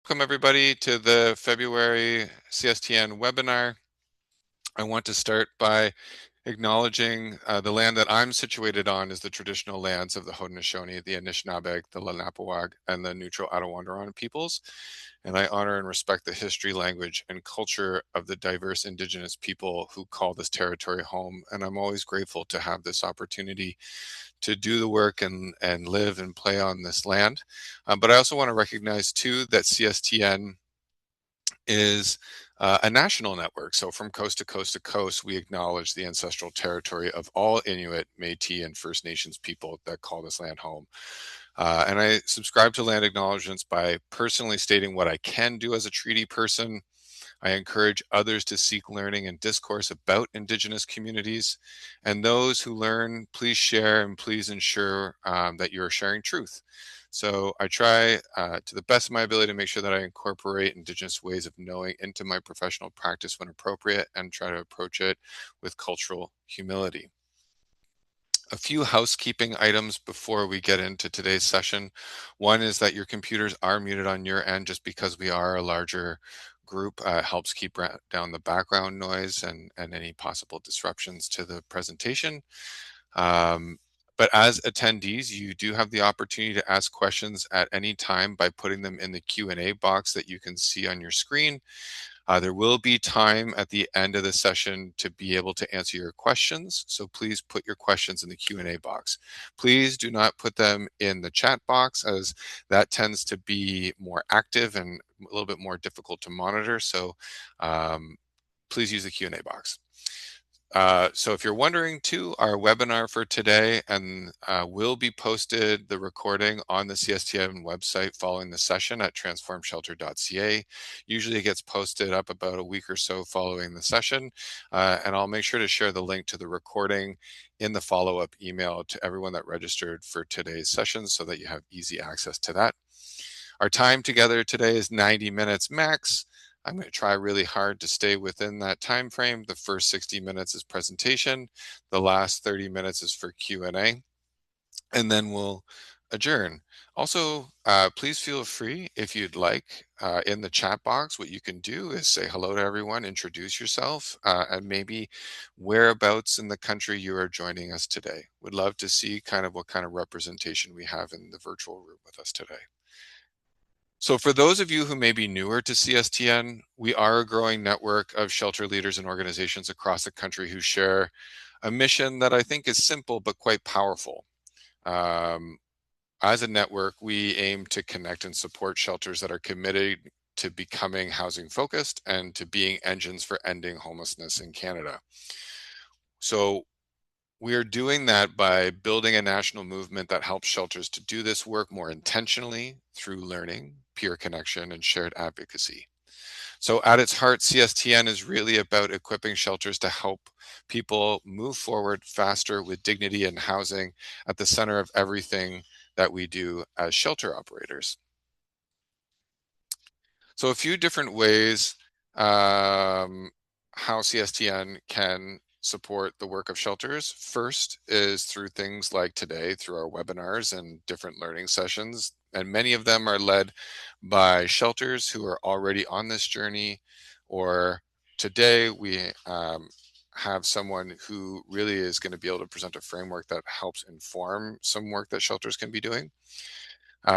Welcome everybody to the February CSTN webinar. I want to start by acknowledging the land that I'm situated on is the traditional lands of the Haudenosaunee, the Anishinaabeg, the Lenape, and the Neutral Attawandaron peoples. And I honor and respect the history, language, and culture of the diverse Indigenous people who call this territory home. And I'm always grateful to have this opportunity to do the work and live and play on this land. But I also want to recognize too that CSTN is a national network. So from coast to coast to coast, we acknowledge the ancestral territory of all Inuit, Métis, and First Nations people that call this land home. And I subscribe to land acknowledgements by personally stating what I can do as a treaty person. I encourage others to seek learning and discourse about Indigenous communities. And those who learn, please share and please ensure that you're sharing truth. So I try to the best of my ability to make sure that I incorporate Indigenous ways of knowing into my professional practice when appropriate and try to approach it with cultural humility. A few housekeeping items before we get into today's session. One is that your computers are muted on your end just because we are a larger group. Helps keep down the background noise and any possible disruptions to the presentation. But as attendees, you do have the opportunity to ask questions at any time by putting them in the Q&A box that you can see on your screen. There will be time at the end of the session to be able to answer your questions. So please put your questions in the Q&A box. Please do not put them in the chat box, as that tends to be more active and a little bit more difficult to monitor. So please use the Q&A box. So if you're wondering too, our webinar for today and will be posted, the recording, on the CSTN website following the session at transformshelter.ca. Usually it gets posted up about a week or so following the session, and I'll make sure to share the link to the recording in the follow-up email to everyone that registered for today's session so that you have easy access to that. Our time together today is 90 minutes max. I'm going to try really hard to stay within that time frame. The first 60 minutes is presentation. The last 30 minutes is for Q&A. And then we'll adjourn. Also, please feel free, if you'd like, in the chat box, what you can do is say hello to everyone, introduce yourself, and maybe whereabouts in the country you are joining us today. Would love to see kind of what kind of representation we have in the virtual room with us today. So for those of you who may be newer to CSTN, we are a growing network of shelter leaders and organizations across the country who share a mission that I think is simple but quite powerful. As a network, we aim to connect and support shelters that are committed to becoming housing focused and to being engines for ending homelessness in Canada. So we are doing that by building a national movement that helps shelters to do this work more intentionally through learning, peer connection, and shared advocacy. So at its heart, CSTN is really about equipping shelters to help people move forward faster with dignity and housing at the center of everything that we do as shelter operators. So a few different ways how CSTN can support the work of shelters. First is through things like today, through our webinars and different learning sessions. And many of them are led by shelters who are already on this journey. Or today we have someone who really is going to be able to present a framework that helps inform some work that shelters can be doing.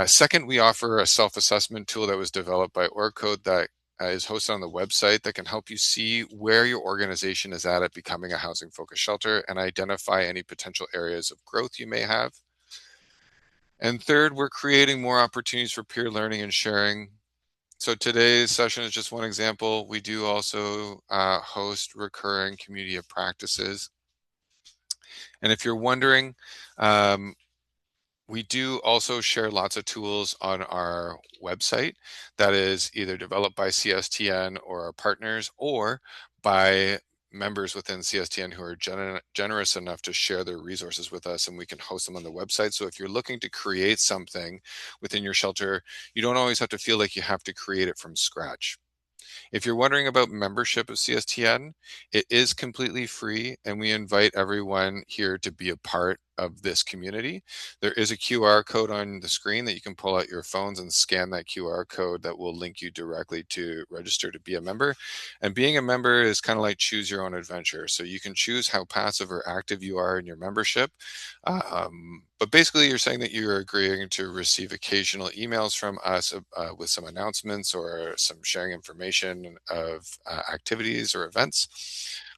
Second, we offer a self-assessment tool that was developed by OrCode that is hosted on the website that can help you see where your organization is at becoming a housing-focused shelter and identify any potential areas of growth you may have. And third, we're creating more opportunities for peer learning and sharing. So today's session is just one example. We do also host recurring community of practices. And if you're wondering, we do also share lots of tools on our website that is either developed by CSTN or our partners, or by members within CSTN who are generous enough to share their resources with us, and we can host them on the website. So if you're looking to create something within your shelter, you don't always have to feel like you have to create it from scratch. If you're wondering about membership of CSTN, it is completely free, and we invite everyone here to be a part of this community. There is a QR code on the screen that you can pull out your phones and scan that QR code that will link you directly to register to be a member. And being a member is kind of like choose your own adventure. So you can choose how passive or active you are in your membership. But basically, you're saying that you're agreeing to receive occasional emails from us with some announcements or some sharing information of activities or events.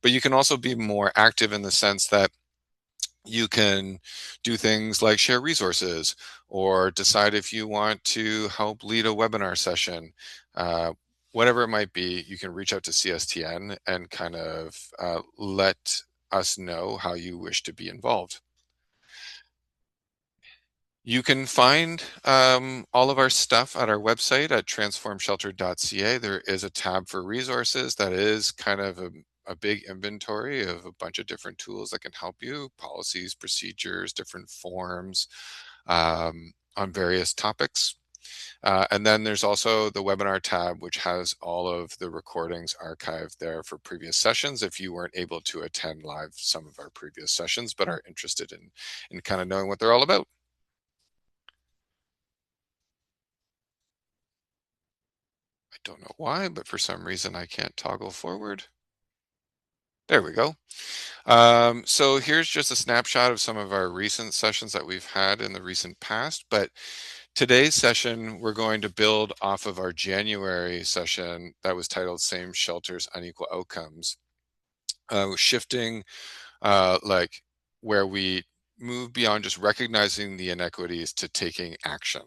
But you can also be more active in the sense that you can do things like share resources or decide if you want to help lead a webinar session. Uh, Whatever it might be, you can reach out to CSTN and kind of let us know how you wish to be involved. You can find all of our stuff at our website at transformshelter.ca. There is a tab for resources that is kind of a big inventory of a bunch of different tools that can help you, policies, procedures, different forms on various topics. And then there's also the webinar tab, which has all of the recordings archived there for previous sessions. If you weren't able to attend live some of our previous sessions, but are interested in kind of knowing what they're all about. I don't know why, but for some reason I can't toggle forward. There we go. So here's just a snapshot of some of our recent sessions that we've had in the recent past. But today's session, we're going to build off of our January session that was titled Same Shelters, Unequal Outcomes, shifting like where we move beyond just recognizing the inequities to taking action.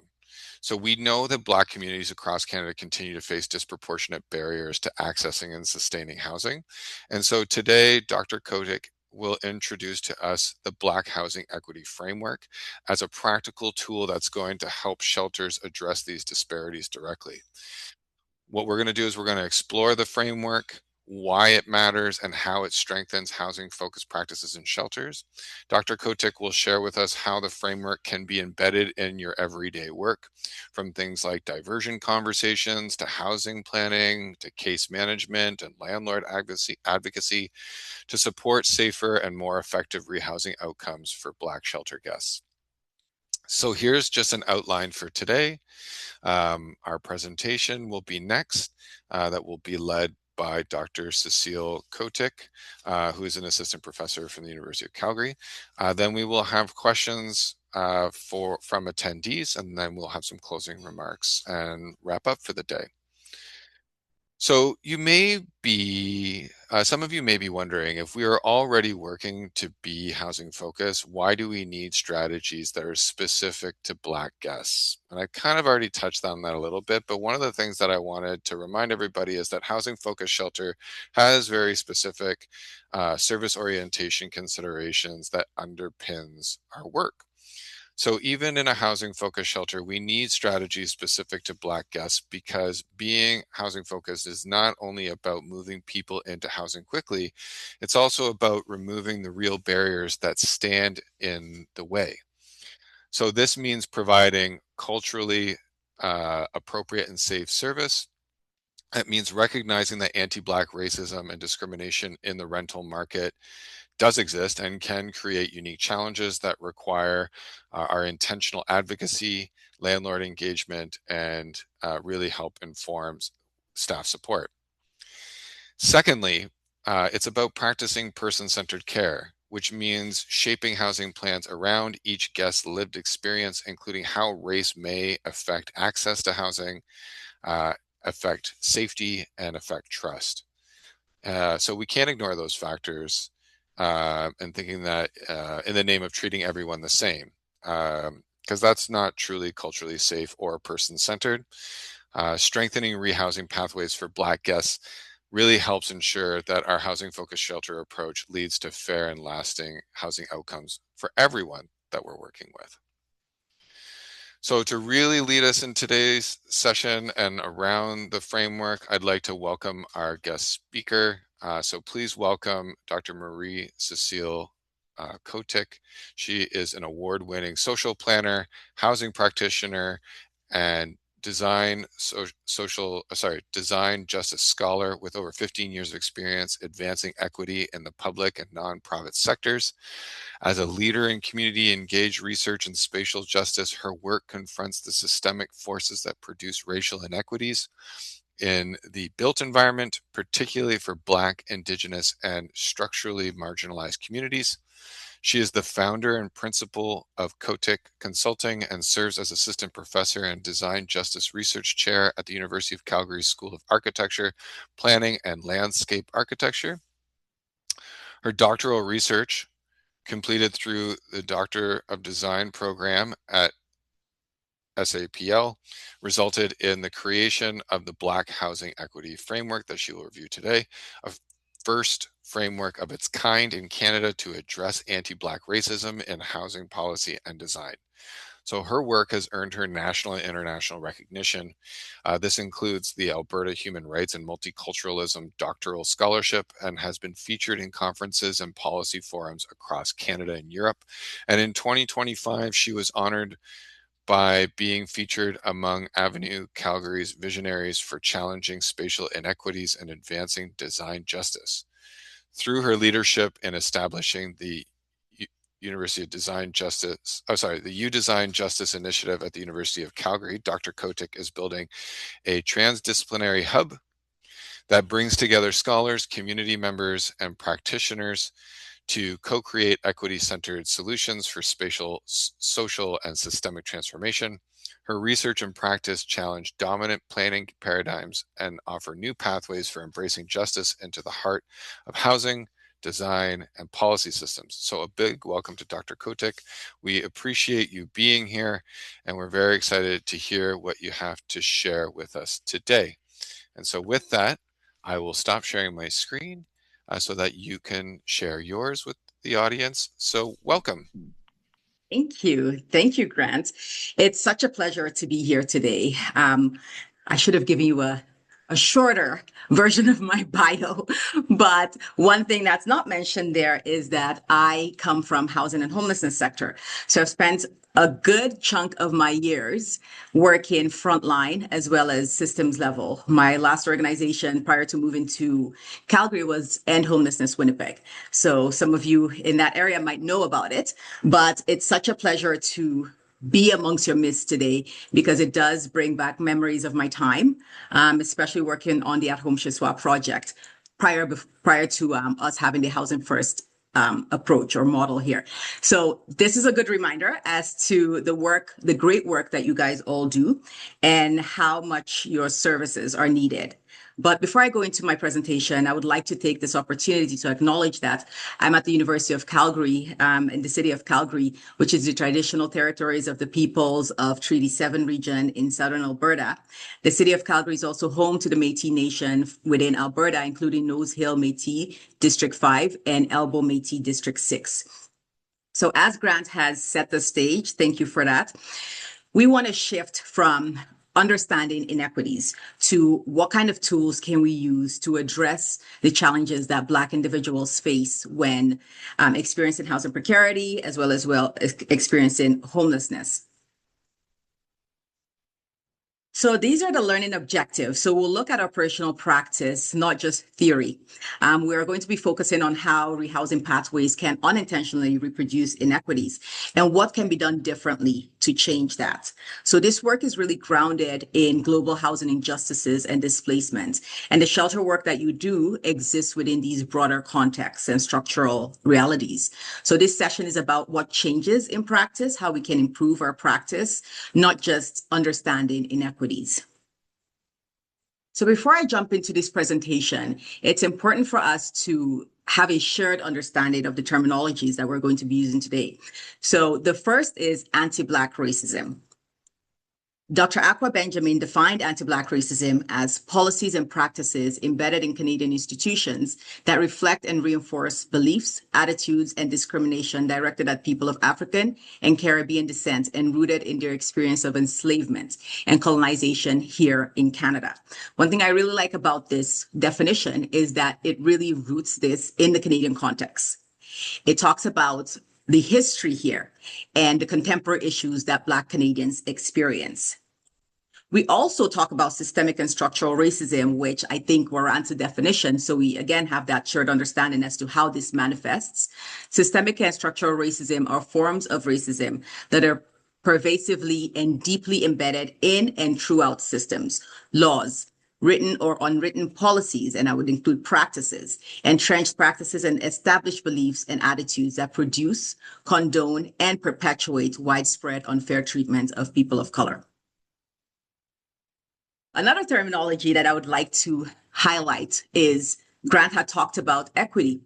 So we know that Black communities across Canada continue to face disproportionate barriers to accessing and sustaining housing. And so today, Dr. Kotick will introduce to us the Black Housing Equity Framework as a practical tool that's going to help shelters address these disparities directly. What we're going to do is we're going to explore the framework, why it matters, and how it strengthens housing focused practices in shelters. Dr. Kotick will share with us how the framework can be embedded in your everyday work, from things like diversion conversations to housing planning to case management and landlord advocacy to support safer and more effective rehousing outcomes for Black shelter guests. So here's just an outline for today. Our presentation will be next, that will be led by Dr. Cecile Kotick, who is an assistant professor from the University of Calgary. Then we will have questions from attendees, and then we'll have some closing remarks and wrap up for the day. So some of you may be wondering, if we are already working to be housing focused, why do we need strategies that are specific to Black guests? And I kind of already touched on that a little bit, but one of the things that I wanted to remind everybody is that housing focused shelter has very specific service orientation considerations that underpins our work. So even in a housing focused shelter, we need strategies specific to Black guests, because being housing focused is not only about moving people into housing quickly, it's also about removing the real barriers that stand in the way. So this means providing culturally appropriate and safe service. It means recognizing that anti-Black racism and discrimination in the rental market does exist and can create unique challenges that require our intentional advocacy, landlord engagement, and really help inform staff support. Secondly, it's about practicing person-centered care, which means shaping housing plans around each guest's lived experience, including how race may affect access to housing, uh, affect safety, and affect trust. So we can't ignore those factors, and thinking that in the name of treating everyone the same, because that's not truly culturally safe or person-centered. Strengthening rehousing pathways for Black guests really helps ensure that our housing-focused shelter approach leads to fair and lasting housing outcomes for everyone that we're working with. So to really lead us in today's session and around the framework, I'd like to welcome our guest speaker. So please welcome Dr. Marie Cecile Kotick. She is an award-winning social planner, housing practitioner, and design justice scholar with over 15 years of experience advancing equity in the public and nonprofit sectors. As a leader in community engaged research in spatial justice, her work confronts the systemic forces that produce racial inequities in the built environment, particularly for Black, Indigenous, and structurally marginalized communities. She is the founder and principal of Kotick Consulting and serves as assistant professor and design justice research chair at the University of Calgary School of Architecture, Planning, and Landscape Architecture. Her doctoral research, completed through the Doctor of Design program at SAPL, resulted in the creation of the Black Housing Equity Framework that she will review today, a first framework of its kind in Canada to address anti-Black racism in housing policy and design. So her work has earned her national and international recognition. This includes the Alberta Human Rights and Multiculturalism Doctoral Scholarship and has been featured in conferences and policy forums across Canada and Europe. And in 2025, she was honored by being featured among Avenue Calgary's visionaries for challenging spatial inequities and advancing design justice. Through her leadership in establishing the University of Design Justice, the UDesign Justice Initiative at the University of Calgary, Dr. Kotick is building a transdisciplinary hub that brings together scholars, community members, and practitioners to co-create equity-centered solutions for spatial, social, and systemic transformation. Her research and practice challenge dominant planning paradigms and offer new pathways for embracing justice into the heart of housing, design, and policy systems. So a big welcome to Dr. Kotick. We appreciate you being here, and we're very excited to hear what you have to share with us today. And so with that, I will stop sharing my screen so that you can share yours with the audience. So welcome. Thank you. Thank you, Grant. It's such a pleasure to be here today. I should have given you a shorter version of my bio, but one thing that's not mentioned there is that I come from housing and homelessness sector. So I've spent a good chunk of my years working frontline as well as systems level. My last organization prior to moving to Calgary was End Homelessness Winnipeg. So some of you in that area might know about it, but it's such a pleasure to be amongst your midst today because it does bring back memories of my time, especially working on the At Home Shuswap project prior to us having the Housing First approach or model here. So this is a good reminder as to the great work that you guys all do and how much your services are needed. But before I go into my presentation, I would like to take this opportunity to acknowledge that I'm at the University of Calgary, in the city of Calgary, which is the traditional territories of the peoples of Treaty 7 region in southern Alberta. The city of Calgary is also home to the Métis Nation within Alberta, including Nose Hill Métis District 5 and Elbow Métis District 6. So as Grant has set the stage, thank you for that. We want to shift from understanding inequities to what kind of tools can we use to address the challenges that Black individuals face when experiencing housing precarity as well as experiencing homelessness. So these are the learning objectives. So we'll look at operational practice, not just theory. We are going to be focusing on how rehousing pathways can unintentionally reproduce inequities and what can be done differently to change that. So this work is really grounded in global housing injustices and displacement. And the shelter work that you do exists within these broader contexts and structural realities. So this session is about what changes in practice, how we can improve our practice, not just understanding inequities. So before I jump into this presentation, it's important for us to have a shared understanding of the terminologies that we're going to be using today. So the first is anti-Black racism. Dr. Akwa Benjamin defined anti-Black racism as policies and practices embedded in Canadian institutions that reflect and reinforce beliefs, attitudes, and discrimination directed at people of African and Caribbean descent and rooted in their experience of enslavement and colonization here in Canada. One thing I really like about this definition is that it really roots this in the Canadian context. It talks about the history here and the contemporary issues that Black Canadians experience. We also talk about systemic and structural racism, which I think we're onto definition. So we again have that shared understanding as to how this manifests. Systemic and structural racism are forms of racism that are pervasively and deeply embedded in and throughout systems, laws, written or unwritten policies, and I would include practices, entrenched practices and established beliefs and attitudes that produce, condone, and perpetuate widespread unfair treatment of people of color. Another terminology that I would like to highlight is Grant had talked about equity.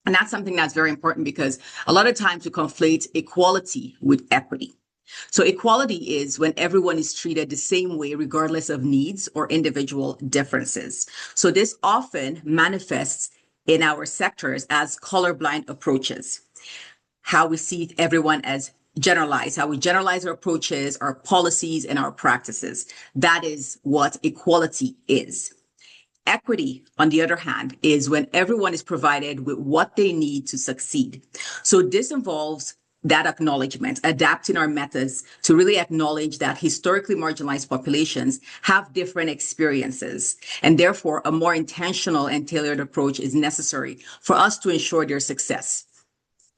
And that's something that's very important because a lot of times we conflate equality with equity. So equality is when everyone is treated the same way, regardless of needs or individual differences. So this often manifests in our sectors as colorblind approaches, how we see everyone as generalized, how we generalize our approaches, our policies, and our practices. That is what equality is. Equity, on the other hand, is when everyone is provided with what they need to succeed. So this involves that acknowledgement, adapting our methods to really acknowledge that historically marginalized populations have different experiences, and therefore a more intentional and tailored approach is necessary for us to ensure their success.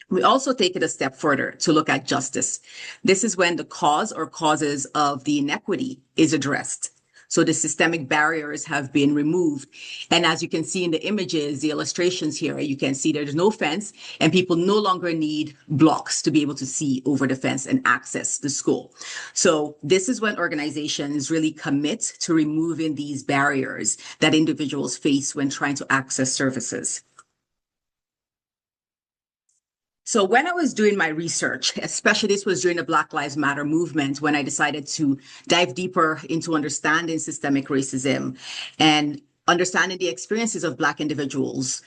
We also take it a step further to look at justice. This is when the cause or causes of the inequity is addressed. So the systemic barriers have been removed. And as you can see in the images, the illustrations here, you can see there's no fence and people no longer need blocks to be able to see over the fence and access the school. So this is when organizations really commit to removing these barriers that individuals face when trying to access services. So when I was doing my research, especially this was during the Black Lives Matter movement, when I decided to dive deeper into understanding systemic racism and understanding the experiences of Black individuals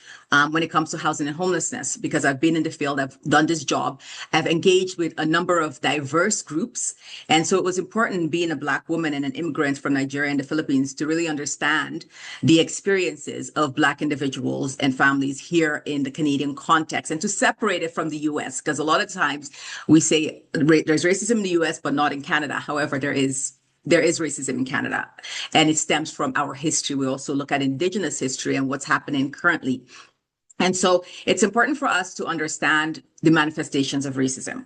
when it comes to housing and homelessness, because I've been in the field, I've done this job, I've engaged with a number of diverse groups. And so it was important being a Black woman and an immigrant from Nigeria and the Philippines to really understand the experiences of Black individuals and families here in the Canadian context and to separate it from the US, because a lot of times we say there's racism in the US, but not in Canada. However, there is racism in Canada, and it stems from our history. We also look at Indigenous history and what's happening currently. And so it's important for us to understand the manifestations of racism.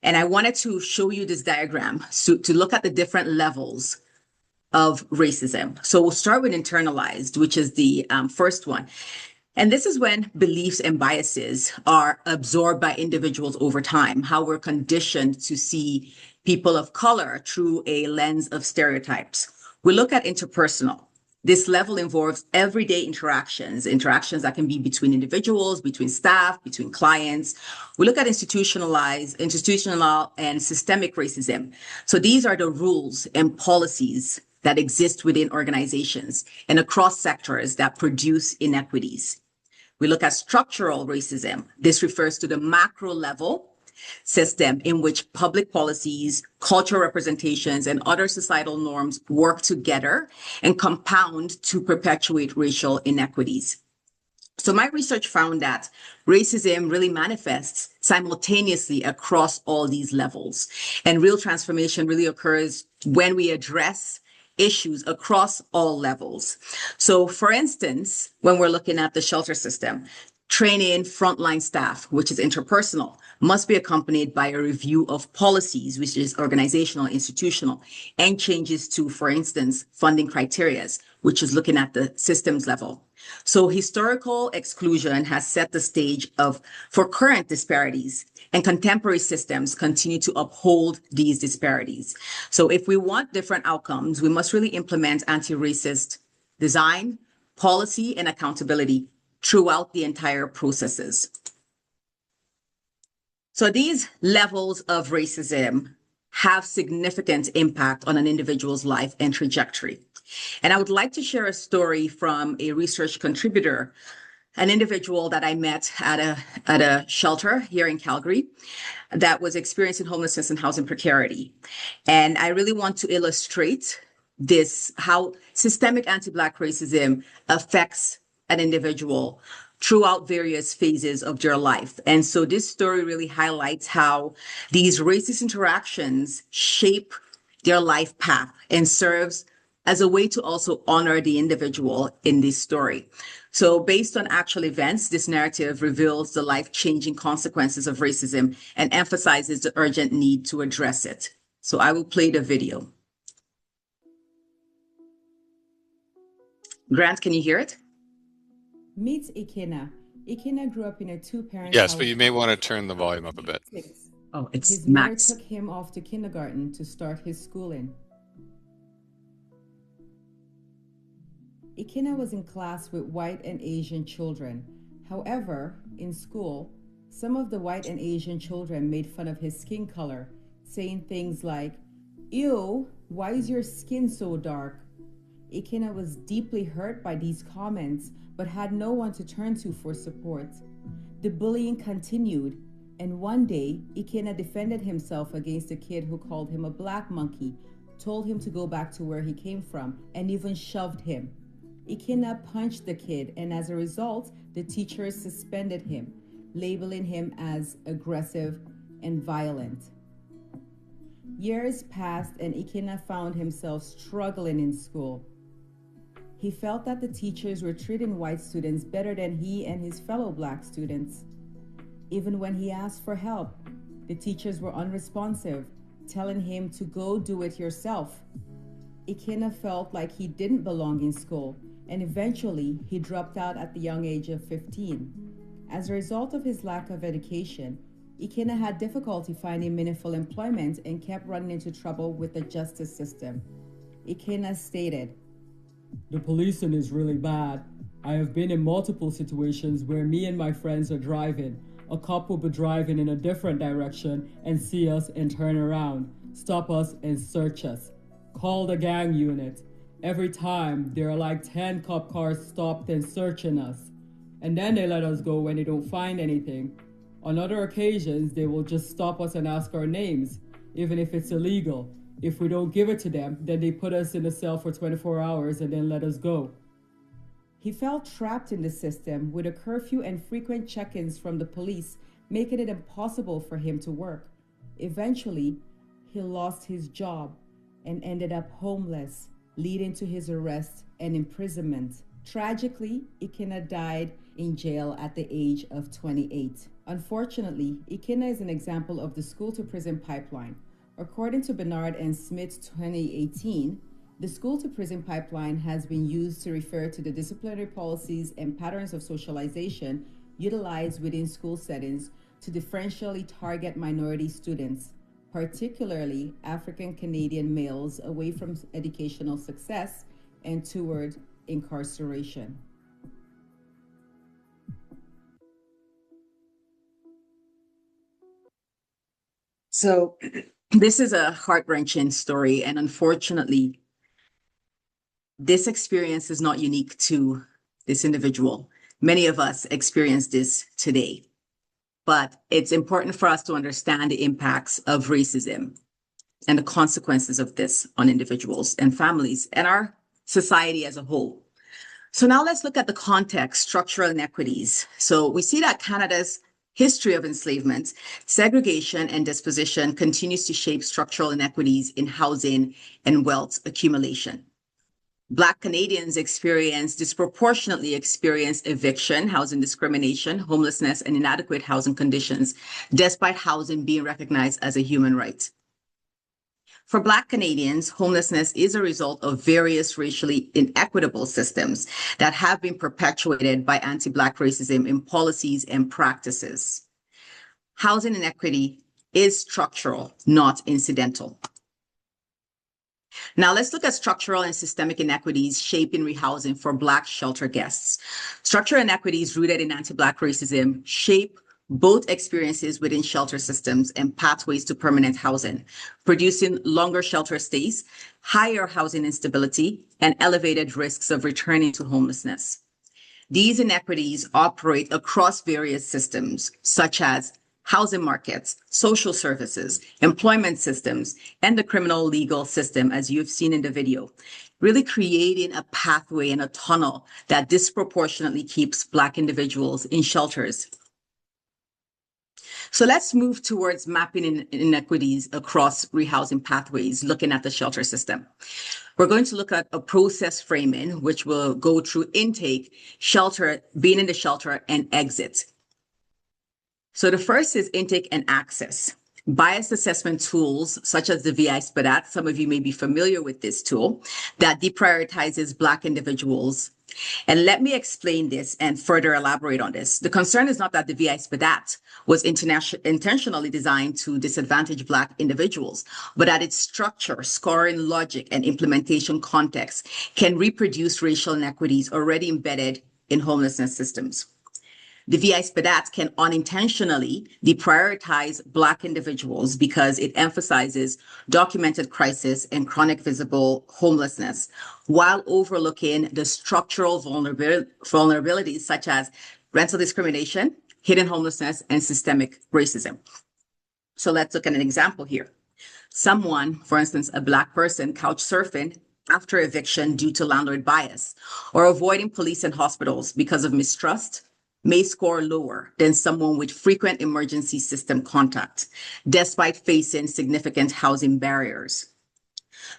And I wanted to show you this diagram to look at the different levels of racism. So we'll start with internalized, which is the first one. And this is when beliefs and biases are absorbed by individuals over time, how we're conditioned to see people of color through a lens of stereotypes. We look at interpersonal. This level involves everyday interactions that can be between individuals, between staff, between clients. We look at institutional and systemic racism. So these are the rules and policies that exist within organizations and across sectors that produce inequities. We look at structural racism. This refers to the macro level system in which public policies, cultural representations, and other societal norms work together and compound to perpetuate racial inequities. So my research found that racism really manifests simultaneously across all these levels. And real transformation really occurs when we address issues across all levels. So for instance, when we're looking at the shelter system, training frontline staff, which is interpersonal, must be accompanied by a review of policies, which is organizational, institutional, and changes to, for instance, funding criteria, which is looking at the systems level. So historical exclusion has set the stage for current disparities, and contemporary systems continue to uphold these disparities. So if we want different outcomes, we must really implement anti-racist design, policy, and accountability throughout the entire processes. So these levels of racism have significant impact on an individual's life and trajectory. And I would like to share a story from a research contributor, an individual that I met at a shelter here in Calgary that was experiencing homelessness and housing precarity. And I really want to illustrate how systemic anti-Black racism affects an individual throughout various phases of their life. And so this story really highlights how these racist interactions shape their life path and serves as a way to also honor the individual in this story. So based on actual events, this narrative reveals the life-changing consequences of racism and emphasizes the urgent need to address it. So I will play the video. Grant, can you hear it? Meet Ikenna. Ikenna grew up in a two-parent Yes, house. but you may want to turn the volume up a bit. Oh, it's His max. mother took him off to kindergarten to start his schooling. Ikenna was in class with white and Asian children. However, in school, some of the white and Asian children made fun of his skin color, saying things like, "Ew, why is your skin so dark?" Ikenna was deeply hurt by these comments, but had no one to turn to for support. The bullying continued, and one day, Ikenna defended himself against a kid who called him a black monkey, told him to go back to where he came from, and even shoved him. Ikenna punched the kid, and as a result, the teachers suspended him, labeling him as aggressive and violent. Years passed, and Ikenna found himself struggling in school. He felt that the teachers were treating white students better than he and his fellow black students. Even when he asked for help, the teachers were unresponsive, telling him to go do it yourself. Ikenna felt like he didn't belong in school, and eventually he dropped out at the young age of 15. As a result of his lack of education, Ikenna had difficulty finding meaningful employment and kept running into trouble with the justice system. Ikenna stated, "The policing is really bad. I have been in multiple situations where me and my friends are driving. A cop will be driving in a different direction and see us and turn around, stop us and search us. Call the gang unit. Every time, there are like 10 cop cars stopped and searching us. And then they let us go when they don't find anything. On other occasions, they will just stop us and ask our names, even if it's illegal. If we don't give it to them, then they put us in a cell for 24 hours and then let us go." he felt trapped in the system with a curfew and frequent check-ins from the police, making it impossible for him to work. Eventually, he lost his job and ended up homeless, leading to his arrest and imprisonment. Tragically, Ikenna died in jail at the age of 28. Unfortunately, Ikenna is an example of the school-to-prison pipeline. According to Bernard and Smith 2018, the school-to-prison pipeline has been used to refer to the disciplinary policies and patterns of socialization utilized within school settings to differentially target minority students, particularly African Canadian males, away from educational success and toward incarceration. So this is a heart-wrenching story, and unfortunately, this experience is not unique to this individual. Many of us experience this today, but it's important for us to understand the impacts of racism and the consequences of this on individuals and families and our society as a whole. So now let's look at the context, structural inequities. So we see that Canada's history of enslavement, segregation, and dispossession continues to shape structural inequities in housing and wealth accumulation. Black Canadians disproportionately experience eviction, housing discrimination, homelessness, and inadequate housing conditions, despite housing being recognized as a human right. For Black Canadians, homelessness is a result of various racially inequitable systems that have been perpetuated by anti-Black racism in policies and practices. Housing inequity is structural, not incidental. Now let's look at structural and systemic inequities shaping rehousing for Black shelter guests. Structural inequities rooted in anti-Black racism shape both experiences within shelter systems and pathways to permanent housing, producing longer shelter stays, higher housing instability, and elevated risks of returning to homelessness. These inequities operate across various systems, such as housing markets, social services, employment systems, and the criminal legal system, as you've seen in the video, really creating a pathway and a tunnel that disproportionately keeps Black individuals in shelters. So let's move towards mapping inequities across rehousing pathways, looking at the shelter system. We're going to look at a process framing, which will go through intake, shelter, being in the shelter, and exit. So the first is intake and access. Bias assessment tools, such as the VI-SPDAT, some of you may be familiar with this tool, that deprioritizes Black individuals. And let me explain this and further elaborate on this. The concern is not that the VI-SPDAT was intentionally designed to disadvantage Black individuals, but that its structure, scoring logic, and implementation context can reproduce racial inequities already embedded in homelessness systems. The VI-SPDAT can unintentionally deprioritize Black individuals because it emphasizes documented crisis and chronic visible homelessness, while overlooking the structural vulnerabilities such as rental discrimination, hidden homelessness, and systemic racism. So let's look at an example here. Someone, for instance, a Black person, couch surfing after eviction due to landlord bias, or avoiding police and hospitals because of mistrust, may score lower than someone with frequent emergency system contact, despite facing significant housing barriers.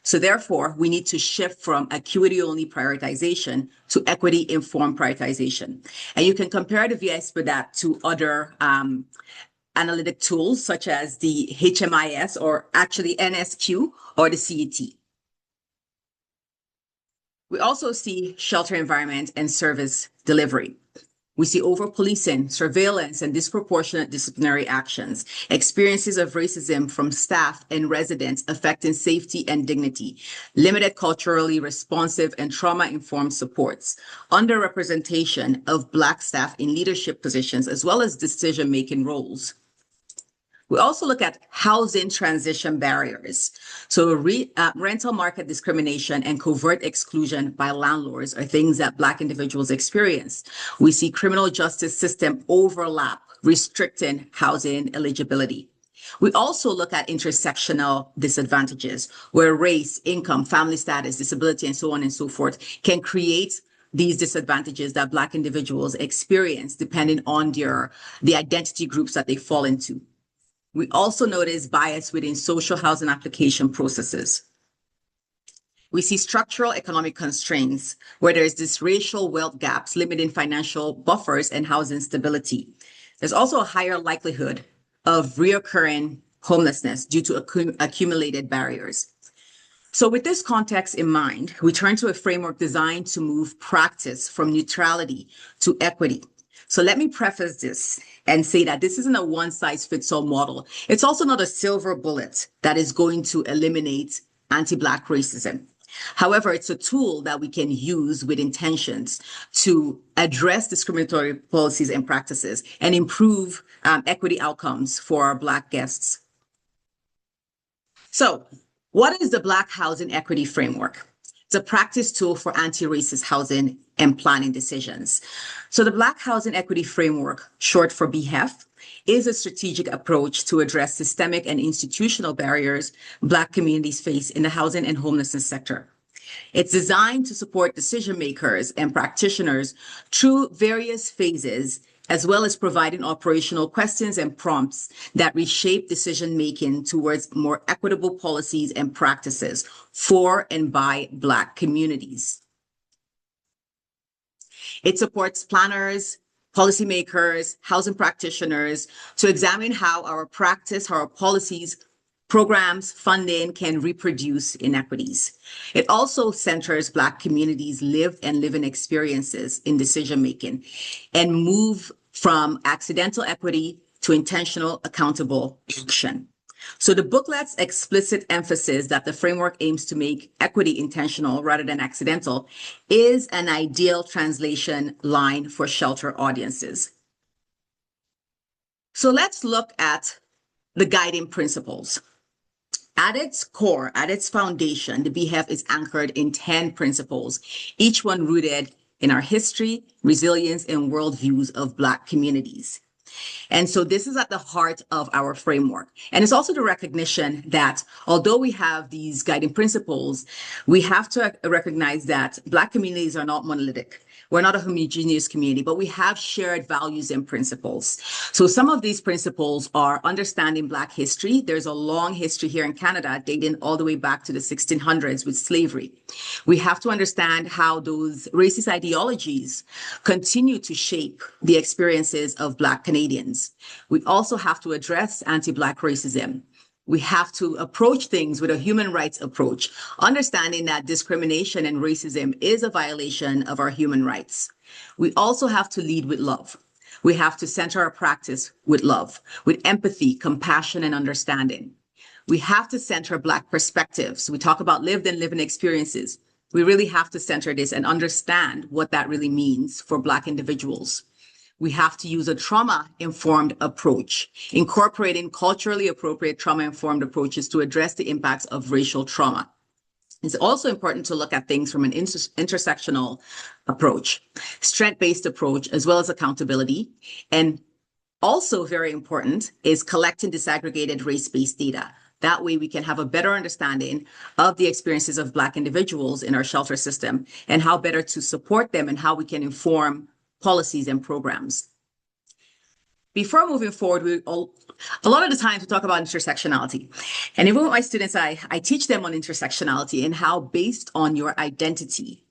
So therefore, we need to shift from acuity-only prioritization to equity-informed prioritization. And you can compare the VI-SPDAT to other analytic tools, such as the HMIS, or actually NSQ, or the CET. We also see shelter environment and service delivery. We see over-policing, surveillance, and disproportionate disciplinary actions, experiences of racism from staff and residents affecting safety and dignity, limited culturally responsive and trauma-informed supports, underrepresentation of Black staff in leadership positions, as well as decision-making roles. We also look at housing transition barriers. So rental market discrimination and covert exclusion by landlords are things that Black individuals experience. We see criminal justice system overlap, restricting housing eligibility. We also look at intersectional disadvantages, where race, income, family status, disability, and so on and so forth can create these disadvantages that Black individuals experience depending on the identity groups that they fall into. We also notice bias within social housing application processes. We see structural economic constraints, where there's this racial wealth gaps limiting financial buffers and housing stability. There's also a higher likelihood of reoccurring homelessness due to accumulated barriers. So with this context in mind, we turn to a framework designed to move practice from neutrality to equity. So let me preface this and say that this isn't a one-size-fits-all model. It's also not a silver bullet that is going to eliminate anti-Black racism. However, it's a tool that we can use with intentions to address discriminatory policies and practices and improve equity outcomes for our Black guests. So, what is the Black Housing Equity Framework? It's a practice tool for anti-racist housing and planning decisions. So the Black Housing Equity Framework, short for BHEF, is a strategic approach to address systemic and institutional barriers Black communities face in the housing and homelessness sector. It's designed to support decision makers and practitioners through various phases, as well as providing operational questions and prompts that reshape decision-making towards more equitable policies and practices for and by Black communities. It supports planners, policymakers, housing practitioners to examine how our practice, how our policies, programs, funding can reproduce inequities. It also centers Black communities' lived and living experiences in decision-making and move from accidental equity to intentional, accountable action. So the booklet's explicit emphasis that the framework aims to make equity intentional rather than accidental is an ideal translation line for shelter audiences. So let's look at the guiding principles. At its core, at its foundation, the BHEF is anchored in 10 principles, each one rooted in our history, resilience, and worldviews of Black communities. And so this is at the heart of our framework. And it's also the recognition that although we have these guiding principles, we have to recognize that Black communities are not monolithic. We're not a homogeneous community, but we have shared values and principles. So some of these principles are understanding Black history. There's a long history here in Canada dating all the way back to the 1600s with slavery. We have to understand how those racist ideologies continue to shape the experiences of Black Canadians. We also have to address anti-Black racism. We have to approach things with a human rights approach, understanding that discrimination and racism is a violation of our human rights. We also have to lead with love. We have to center our practice with love, with empathy, compassion, and understanding. We have to center Black perspectives. We talk about lived and living experiences. We really have to center this and understand what that really means for Black individuals. We have to use a trauma-informed approach, incorporating culturally appropriate trauma-informed approaches to address the impacts of racial trauma. It's also important to look at things from an intersectional approach, strength-based approach, as well as accountability. And also very important is collecting disaggregated race-based data. That way we can have a better understanding of the experiences of Black individuals in our shelter system and how better to support them and how we can inform policies and programs. Before moving forward, a lot of the times we talk about intersectionality. And even with my students, I teach them on intersectionality and how based on your identity,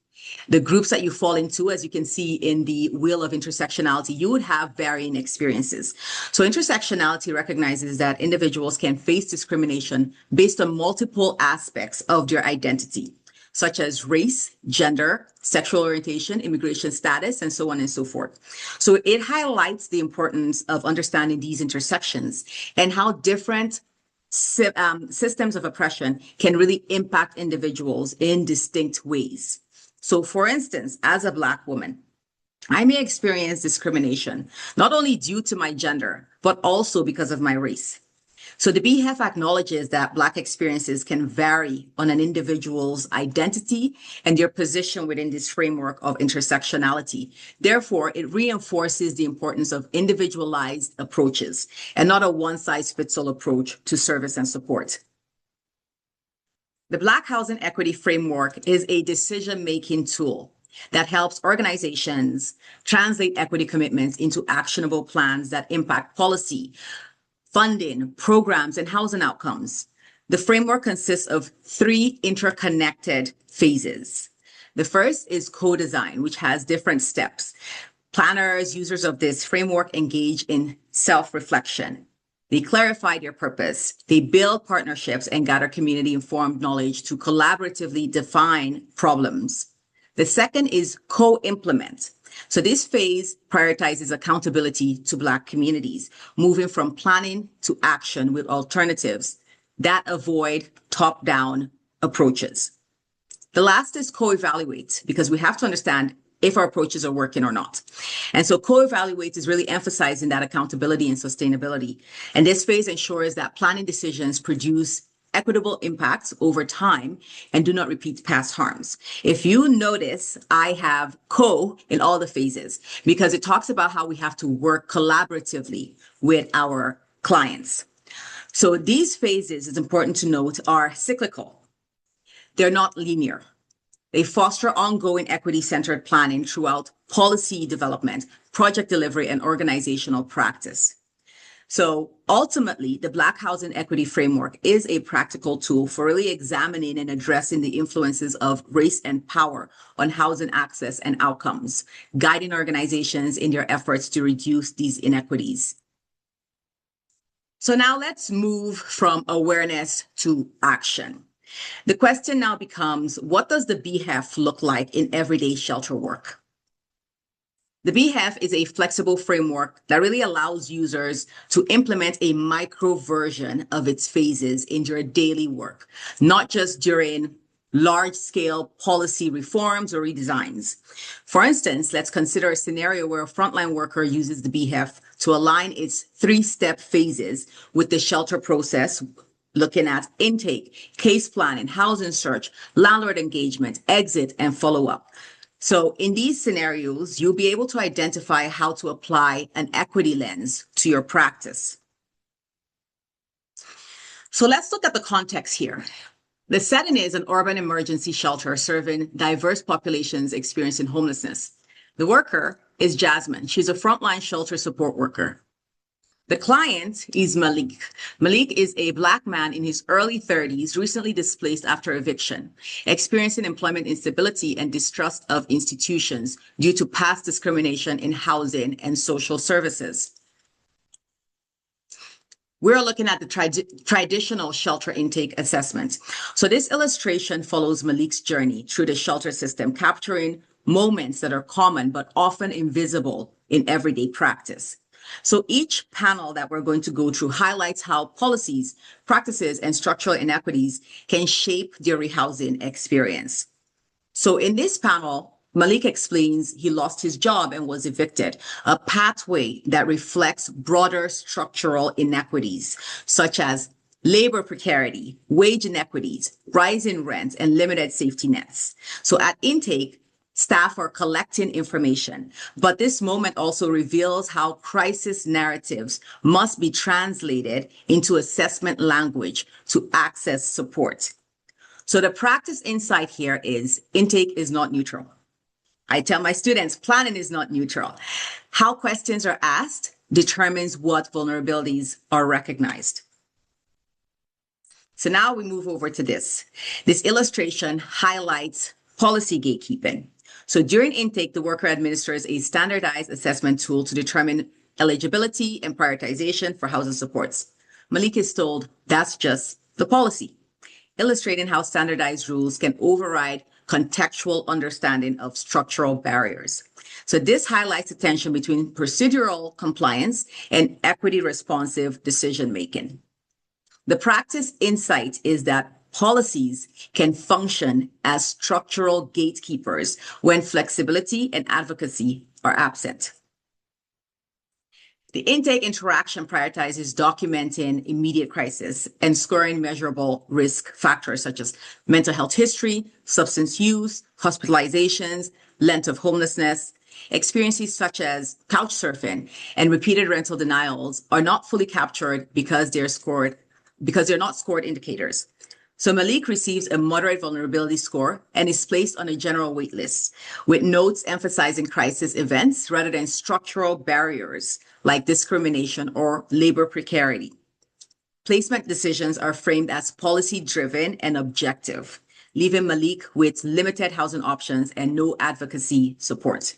the groups that you fall into, as you can see in the wheel of intersectionality, you would have varying experiences. So intersectionality recognizes that individuals can face discrimination based on multiple aspects of their identity, such as race, gender, sexual orientation, immigration status, and so on and so forth. So it highlights the importance of understanding these intersections and how different systems of oppression can really impact individuals in distinct ways. So for instance, as a Black woman, I may experience discrimination, not only due to my gender, but also because of my race. So the BHEF acknowledges that Black experiences can vary on an individual's identity and their position within this framework of intersectionality. Therefore, it reinforces the importance of individualized approaches and not a one-size-fits-all approach to service and support. The Black Housing Equity Framework is a decision-making tool that helps organizations translate equity commitments into actionable plans that impact policy, funding, programs, and housing outcomes. The framework consists of 3 interconnected phases. The first is co-design, which has different steps. Planners, users of this framework engage in self-reflection. They clarify their purpose. They build partnerships and gather community-informed knowledge to collaboratively define problems. The second is co-implement. So this phase prioritizes accountability to Black communities, moving from planning to action with alternatives that avoid top-down approaches. The last is co-evaluate, because we have to understand if our approaches are working or not. And so co-evaluate is really emphasizing that accountability and sustainability. And this phase ensures that planning decisions produce equitable impacts over time and do not repeat past harms. If you notice, I have co in all the phases because it talks about how we have to work collaboratively with our clients. So these phases, it's important to note, are cyclical. They're not linear. They foster ongoing equity-centered planning throughout policy development, project delivery, and organizational practice. So ultimately, the Black Housing Equity Framework is a practical tool for really examining and addressing the influences of race and power on housing access and outcomes, guiding organizations in their efforts to reduce these inequities. So now let's move from awareness to action. The question now becomes, what does the BHEF look like in everyday shelter work? The BHEF is a flexible framework that really allows users to implement a micro version of its phases in their daily work, not just during large-scale policy reforms or redesigns. For instance, let's consider a scenario where a frontline worker uses the BHEF to align its 3-step phases with the shelter process, looking at intake, case planning, housing search, landlord engagement, exit, and follow-up. So in these scenarios, you'll be able to identify how to apply an equity lens to your practice. So let's look at the context here. The setting is an urban emergency shelter serving diverse populations experiencing homelessness. The worker is Jasmine. She's a frontline shelter support worker. The client is Malik. Malik is a Black man in his early 30s, recently displaced after eviction, experiencing employment instability and distrust of institutions due to past discrimination in housing and social services. We're looking at the traditional shelter intake assessment. So this illustration follows Malik's journey through the shelter system, capturing moments that are common but often invisible in everyday practice. So each panel that we're going to go through highlights how policies, practices, and structural inequities can shape their rehousing experience. So in this panel, Malik explains he lost his job and was evicted, a pathway that reflects broader structural inequities, such as labor precarity, wage inequities, rising rents, and limited safety nets. So at intake, staff are collecting information, but this moment also reveals how crisis narratives must be translated into assessment language to access support. So the practice insight here is intake is not neutral. I tell my students, planning is not neutral. How questions are asked determines what vulnerabilities are recognized. So now we move over to this. This illustration highlights policy gatekeeping. So during intake, the worker administers a standardized assessment tool to determine eligibility and prioritization for housing supports. Malik is told that's just the policy, illustrating how standardized rules can override contextual understanding of structural barriers. So this highlights the tension between procedural compliance and equity responsive decision-making. The practice insight is that policies can function as structural gatekeepers when flexibility and advocacy are absent. The intake interaction prioritizes documenting immediate crisis and scoring measurable risk factors such as mental health history, substance use, hospitalizations, length of homelessness. Experiences such as couch surfing and repeated rental denials are not fully captured because they're not scored indicators. So Malik receives a moderate vulnerability score and is placed on a general wait list with notes emphasizing crisis events rather than structural barriers like discrimination or labor precarity. Placement decisions are framed as policy-driven and objective, leaving Malik with limited housing options and no advocacy support.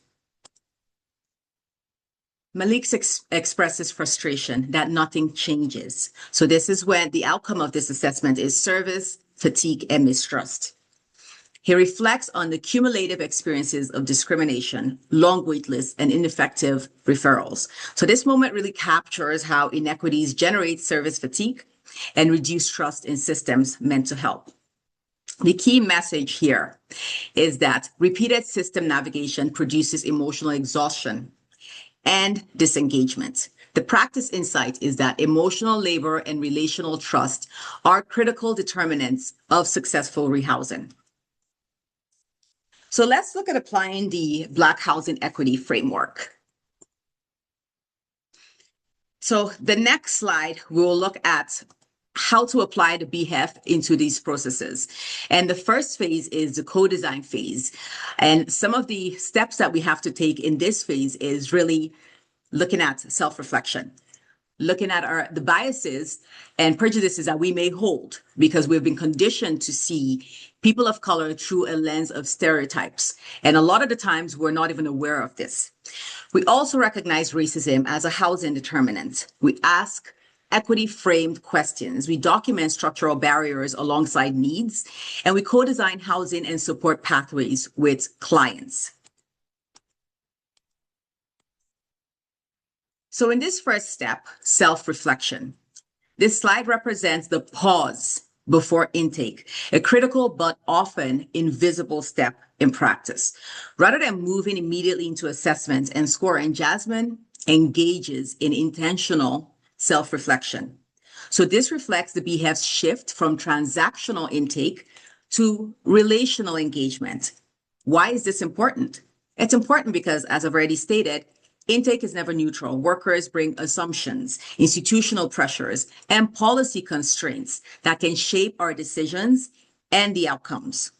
Malik expresses frustration that nothing changes. So this is when the outcome of this assessment is service, fatigue, and mistrust. He reflects on the cumulative experiences of discrimination, long wait lists, and ineffective referrals. So this moment really captures how inequities generate service fatigue and reduce trust in systems meant to help. The key message here is that repeated system navigation produces emotional exhaustion and disengagement. The practice insight is that emotional labor and relational trust are critical determinants of successful rehousing. So let's look at applying the Black Housing Equity Framework. So the next slide, we will look at how to apply the BHEF into these processes. And the first phase is the co-design phase. And some of the steps that we have to take in this phase is really looking at self-reflection, looking at the biases and prejudices that we may hold because we've been conditioned to see people of color through a lens of stereotypes. And a lot of the times we're not even aware of this. We also recognize racism as a housing determinant. We ask equity-framed questions. We document structural barriers alongside needs, and we co-design housing and support pathways with clients. So in this first step, self-reflection, this slide represents the pause before intake, a critical but often invisible step in practice. Rather than moving immediately into assessment and scoring, Jasmine engages in intentional self-reflection. So this reflects the BHEF's shift from transactional intake to relational engagement. Why is this important? It's important because, as I've already stated, Intake is never neutral. Workers bring assumptions, institutional pressures, and policy constraints that can shape our decisions and the outcomes.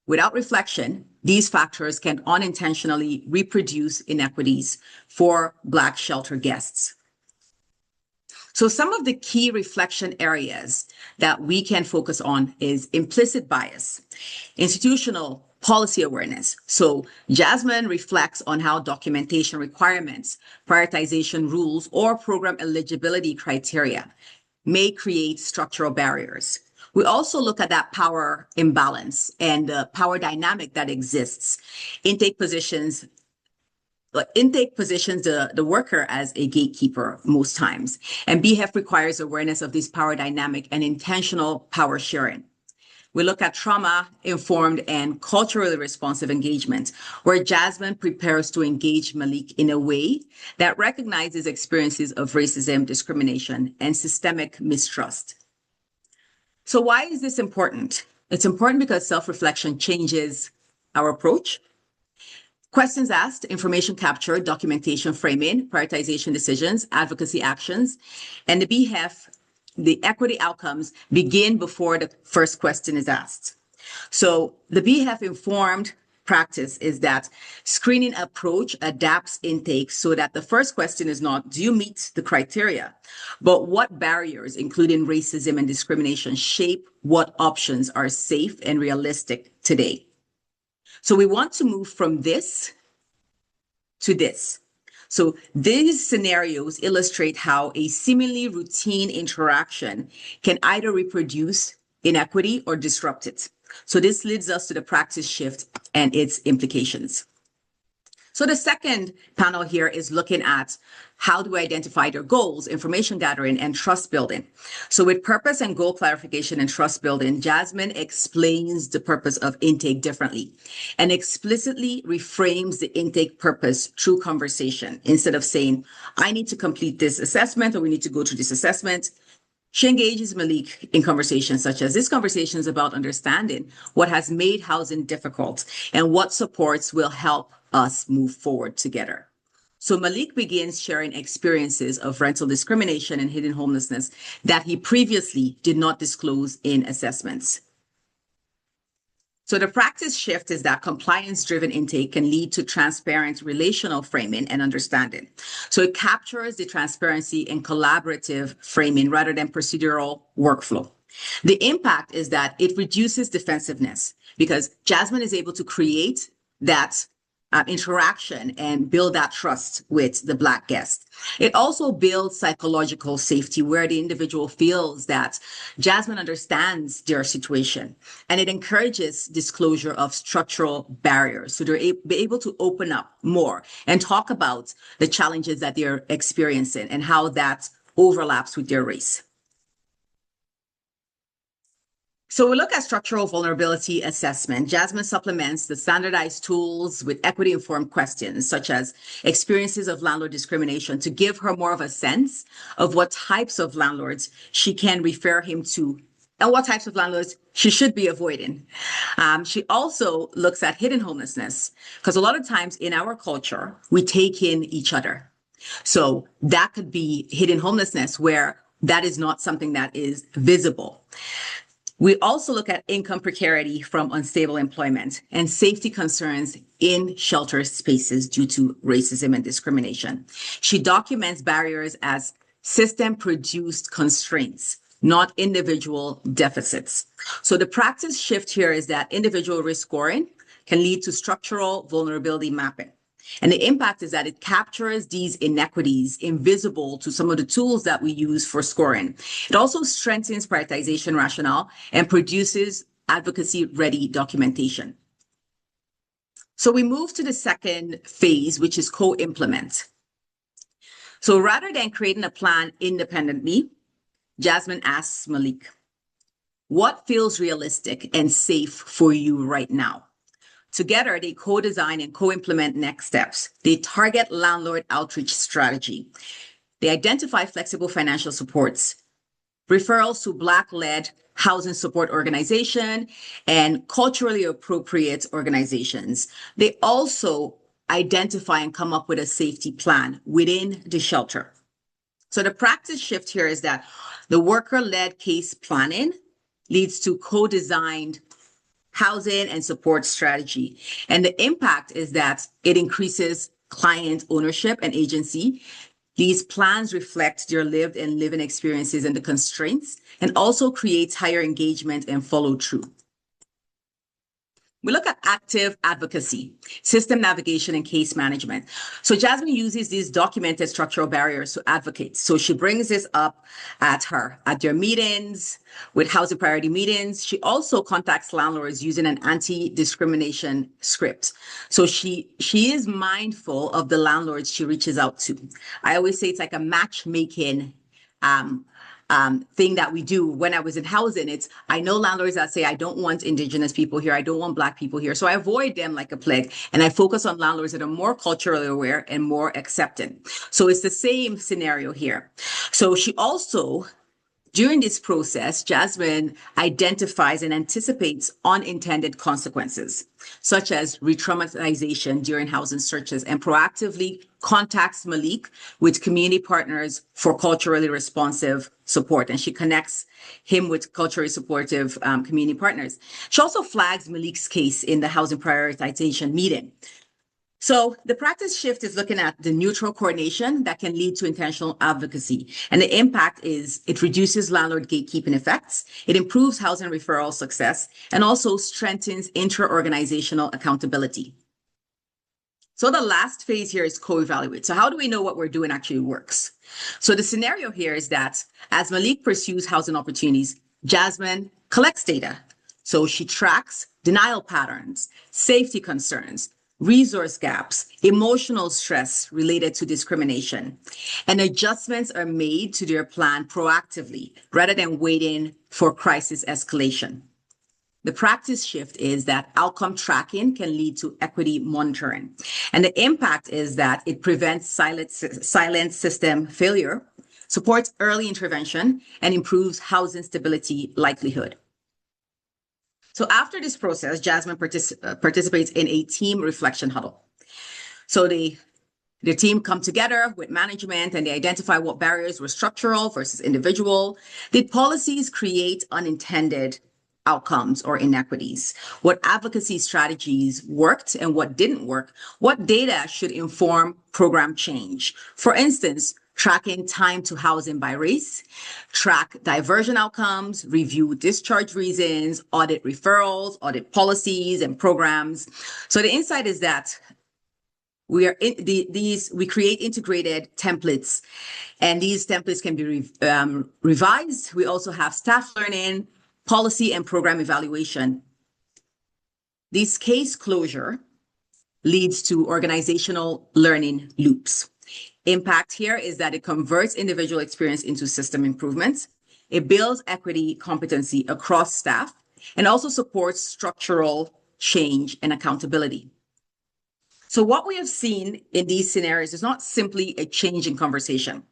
Without reflection, these factors can unintentionally reproduce inequities for Black shelter guests. So some of the key reflection areas that we can focus on is implicit bias, institutional policy awareness. So Jasmine reflects on how documentation requirements, prioritization rules, or program eligibility criteria may create structural barriers. We also look at that power imbalance and the power dynamic that exists. Intake positions the worker as a gatekeeper most times. And BHEF requires awareness of this power dynamic and intentional power sharing. We look at trauma-informed and culturally responsive engagement, where Jasmine prepares to engage Malik in a way that recognizes experiences of racism, discrimination, and systemic mistrust. So why is this important? It's important because self-reflection changes our approach. Questions asked, information captured, documentation framing, prioritization decisions, advocacy actions, and the BHEF, the equity outcomes begin before the first question is asked. So the BHEF informed practice is that screening approach adapts intake so that the first question is not, do you meet the criteria? But what barriers, including racism and discrimination, shape what options are safe and realistic today? So we want to move from this to this. So these scenarios illustrate how a seemingly routine interaction can either reproduce inequity or disrupt it. So this leads us to the practice shift and its implications. So the second panel here is looking at how do we identify their goals, information gathering, and trust building. So with purpose and goal clarification and trust building, Jasmine explains the purpose of intake differently and explicitly reframes the intake purpose through conversation. Instead of saying, I need to complete this assessment or we need to go through this assessment, she engages Malik in conversations such as this conversation is about understanding what has made housing difficult and what supports will help us move forward together. So Malik begins sharing experiences of rental discrimination and hidden homelessness that he previously did not disclose in assessments. So the practice shift is that compliance-driven intake can lead to transparent relational framing and understanding. So it captures the transparency and collaborative framing rather than procedural workflow. The impact is that it reduces defensiveness because Jasmine is able to create that interaction and build that trust with the Black guest. It also builds psychological safety where the individual feels that Jasmine understands their situation, and it encourages disclosure of structural barriers. So they're be able to open up more and talk about the challenges that they're experiencing and how that overlaps with their race. So we look at structural vulnerability assessment. Jasmine supplements the standardized tools with equity-informed questions, such as experiences of landlord discrimination, to give her more of a sense of what types of landlords she can refer him to and what types of landlords she should be avoiding. She also looks at hidden homelessness, because a lot of times in our culture, we take in each other. So that could be hidden homelessness where that is not something that is visible. We also look at income precarity from unstable employment and safety concerns in shelter spaces due to racism and discrimination. She documents barriers as system-produced constraints, not individual deficits. So the practice shift here is that individual risk scoring can lead to structural vulnerability mapping. And the impact is that it captures these inequities invisible to some of the tools that we use for scoring. It also strengthens prioritization rationale and produces advocacy-ready documentation. So we move to the second phase, which is co-implement. So rather than creating a plan independently, Jasmine asks Malik, what feels realistic and safe for you right now? Together, they co-design and co-implement next steps. They target landlord outreach strategy. They identify flexible financial supports, referrals to Black-led housing support organization, and culturally appropriate organizations. They also identify and come up with a safety plan within the shelter. So the practice shift here is that the worker-led case planning leads to co-designed housing and support strategy. And the impact is that it increases client ownership and agency. These plans reflect their lived and living experiences and the constraints, and also creates higher engagement and follow through. We look at active advocacy, system navigation, and case management. So Jasmine uses these documented structural barriers to advocate. So she brings this up at their meetings, with housing priority meetings. She also contacts landlords using an anti-discrimination script. So she is mindful of the landlords she reaches out to. I always say it's like a matchmaking thing that we do. When I was in housing, I know landlords that say, I don't want Indigenous people here. I don't want Black people here. So I avoid them like a plague. And I focus on landlords that are more culturally aware and more accepting. So it's the same scenario here. So she also, during this process, Jasmine identifies and anticipates unintended consequences, such as re-traumatization during housing searches, and proactively contacts Malik with community partners for culturally responsive support. And she connects him with culturally supportive community partners. She also flags Malik's case in the housing prioritization meeting. So the practice shift is looking at the neutral coordination that can lead to intentional advocacy. And the impact is it reduces landlord gatekeeping effects, it improves housing referral success, and also strengthens inter-organizational accountability. So the last phase here is co-evaluate. So how do we know what we're doing actually works? So the scenario here is that as Malik pursues housing opportunities, Jasmine collects data. So she tracks denial patterns, safety concerns, resource gaps, emotional stress related to discrimination, and adjustments are made to their plan proactively rather than waiting for crisis escalation. The practice shift is that outcome tracking can lead to equity monitoring. And the impact is that it prevents silent system failure, supports early intervention, and improves housing stability likelihood. So after this process, Jasmine participates in a team reflection huddle. So the team come together with management and they identify what barriers were structural versus individual. Did policies create unintended outcomes or inequities? What advocacy strategies worked and what didn't work? What data should inform program change? For instance, tracking time to housing by race, track diversion outcomes, review discharge reasons, audit referrals, audit policies and programs. So the insight is that we create integrated templates, and these templates can be revised. We also have staff learning, policy and program evaluation. This case closure leads to organizational learning loops. Impact here is that it converts individual experience into system improvements. It builds equity competency across staff and also supports structural change and accountability. So what we have seen in these scenarios is not simply a change in conversation.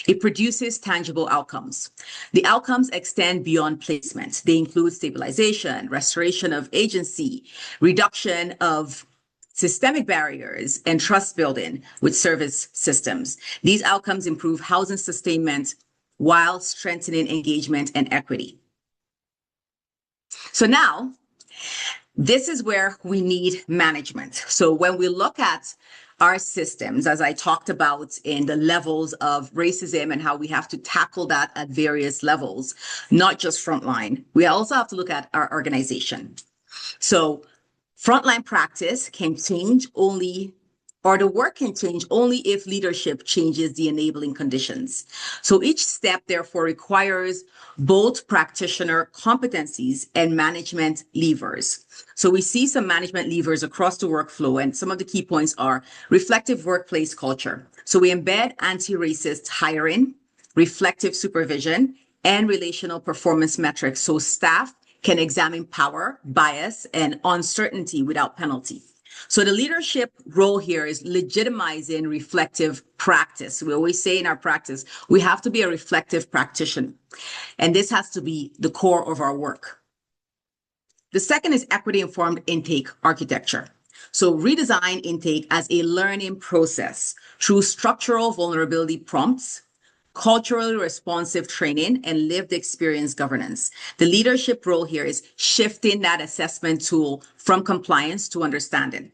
It produces tangible outcomes. The outcomes extend beyond placement. They include stabilization, restoration of agency, reduction of systemic barriers, and trust building with service systems. These outcomes improve housing sustainment while strengthening engagement and equity. So now, this is where we need management. So when we look at our systems, as I talked about in the levels of racism and how we have to tackle that at various levels, not just frontline, we also have to look at our organization. So frontline practice can change only, or the work can change only if leadership changes the enabling conditions. So each step therefore requires both practitioner competencies and management levers. So we see some management levers across the workflow, and some of the key points are reflective workplace culture. So we embed anti-racist hiring, reflective supervision, and relational performance metrics so staff can examine power, bias, and uncertainty without penalty. So the leadership role here is legitimizing reflective practice. We always say in our practice, we have to be a reflective practitioner, and this has to be the core of our work. The second is equity-informed intake architecture. So redesign intake as a learning process through structural vulnerability prompts, culturally responsive training, and lived experience governance. The leadership role here is shifting that assessment tool from compliance to understanding.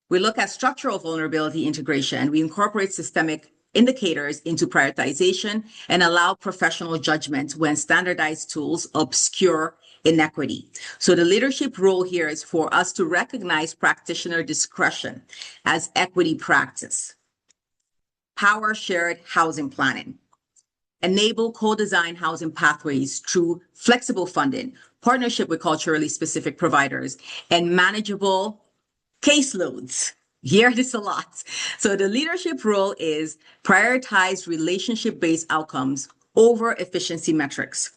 We look at structural vulnerability integration. We incorporate systemic indicators into prioritization and allow professional judgment when standardized tools obscure inequity. So the leadership role here is for us to recognize practitioner discretion as equity practice. Power shared housing planning. Enable co-design housing pathways through flexible funding, partnership with culturally specific providers, and manageable caseloads. Hear this a lot. So the leadership role is prioritize relationship-based outcomes over efficiency metrics.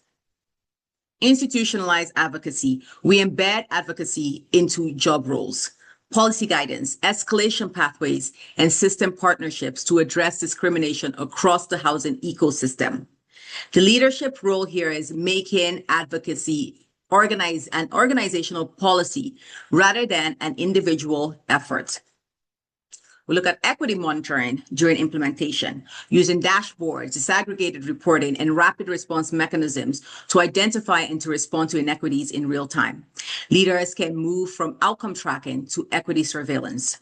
Institutionalized advocacy. We embed advocacy into job roles. Policy guidance, escalation pathways, and system partnerships to address discrimination across the housing ecosystem. The leadership role here is making advocacy an organizational policy rather than an individual effort. We look at equity monitoring during implementation, using dashboards, disaggregated reporting, and rapid response mechanisms to identify and to respond to inequities in real time. Leaders can move from outcome tracking to equity surveillance.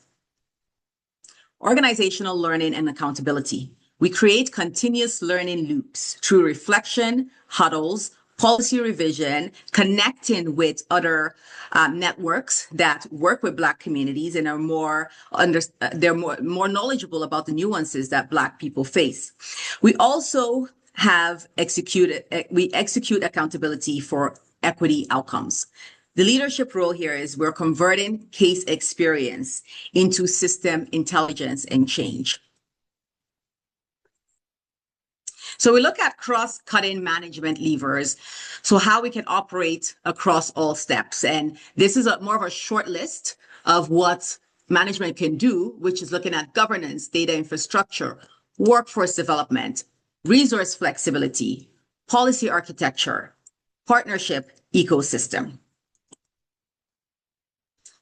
Organizational learning and accountability. We create continuous learning loops through reflection, huddles, policy revision, connecting with other networks that work with Black communities and are they're more knowledgeable about the nuances that Black people face. We also execute accountability for equity outcomes. The leadership role here is we're converting case experience into system intelligence and change. So we look at cross-cutting management levers, so how we can operate across all steps. And this is more of a short list of what management can do, which is looking at governance, data infrastructure, workforce development, resource flexibility, policy architecture, partnership ecosystem.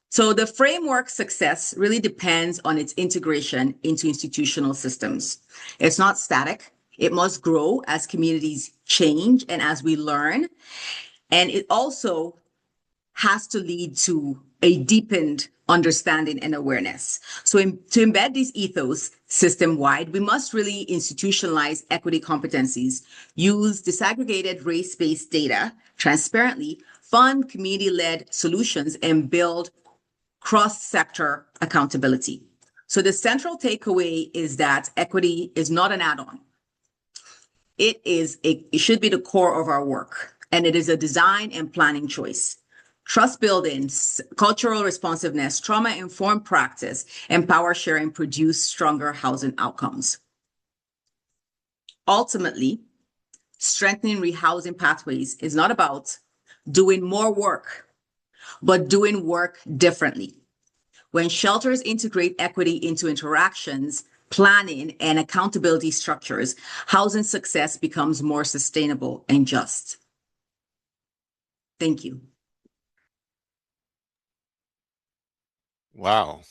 So the framework success really depends on its integration into institutional systems. It's not static. It must grow as communities change and as we learn. And it also has to lead to a deepened understanding and awareness. So to embed these ethos system-wide, we must really institutionalize equity competencies, use disaggregated race-based data transparently, fund community-led solutions, and build cross-sector accountability. So the central takeaway is that equity is not an add-on. It should be the core of our work, and it is a design and planning choice. Trust building, cultural responsiveness, trauma-informed practice, and power sharing produce stronger housing outcomes. Ultimately, strengthening rehousing pathways is not about doing more work, but doing work differently. When shelters integrate equity into interactions, planning, and accountability structures, housing success becomes more sustainable and just. Thank you. Wow.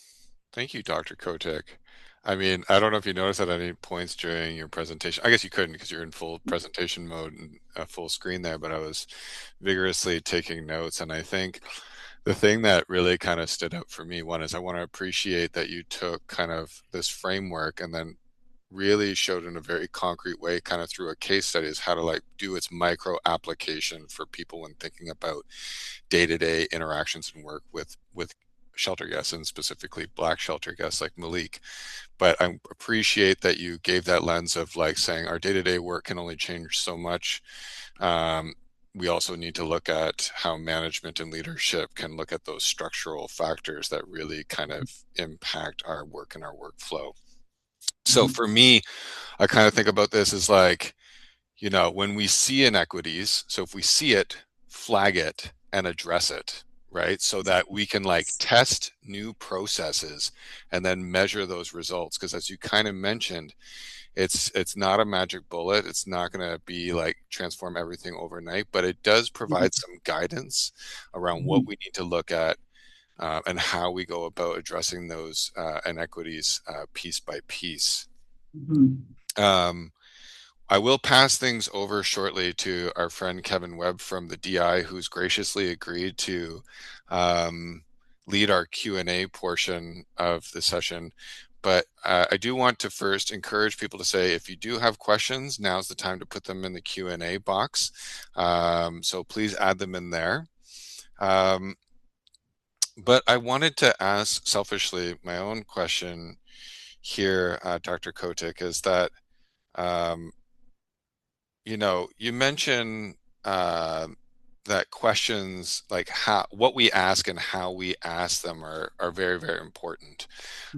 Thank you, Dr. Kotick. I mean, I don't know if you noticed at any points during your presentation. I guess you couldn't because you're in full presentation mode and full screen there, but I was vigorously taking notes. And I think the thing that really kind of stood out for me, one is I want to appreciate that you took kind of this framework and then really showed in a very concrete way, kind of through a case study, is how to like do its micro application for people when thinking about day-to-day interactions and work with shelter guests, and specifically Black shelter guests like Malik. But I appreciate that you gave that lens of like saying our day-to-day work can only change so much. We also need to look at how management and leadership can look at those structural factors that really kind of impact our work and our workflow. So for me, I kind of think about this as like, you know, when we see inequities, so if we see it, flag it and address it, right? So that we can like test new processes and then measure those results. Because as you kind of mentioned, it's not a magic bullet. It's not going to be like transform everything overnight, but it does provide some guidance around what we need to look at and how we go about addressing those inequities piece by piece. I will pass things over shortly to our friend Kevin Webb from the DI, who's graciously agreed to lead our Q&A portion of the session. But I do want to first encourage people to say, if you do have questions, now's the time to put them in the Q&A box. So please add them in there. But I wanted to ask selfishly my own question here, Dr. Kotick, is that, you know, you mentioned that questions like what we ask and how we ask them are very, very important.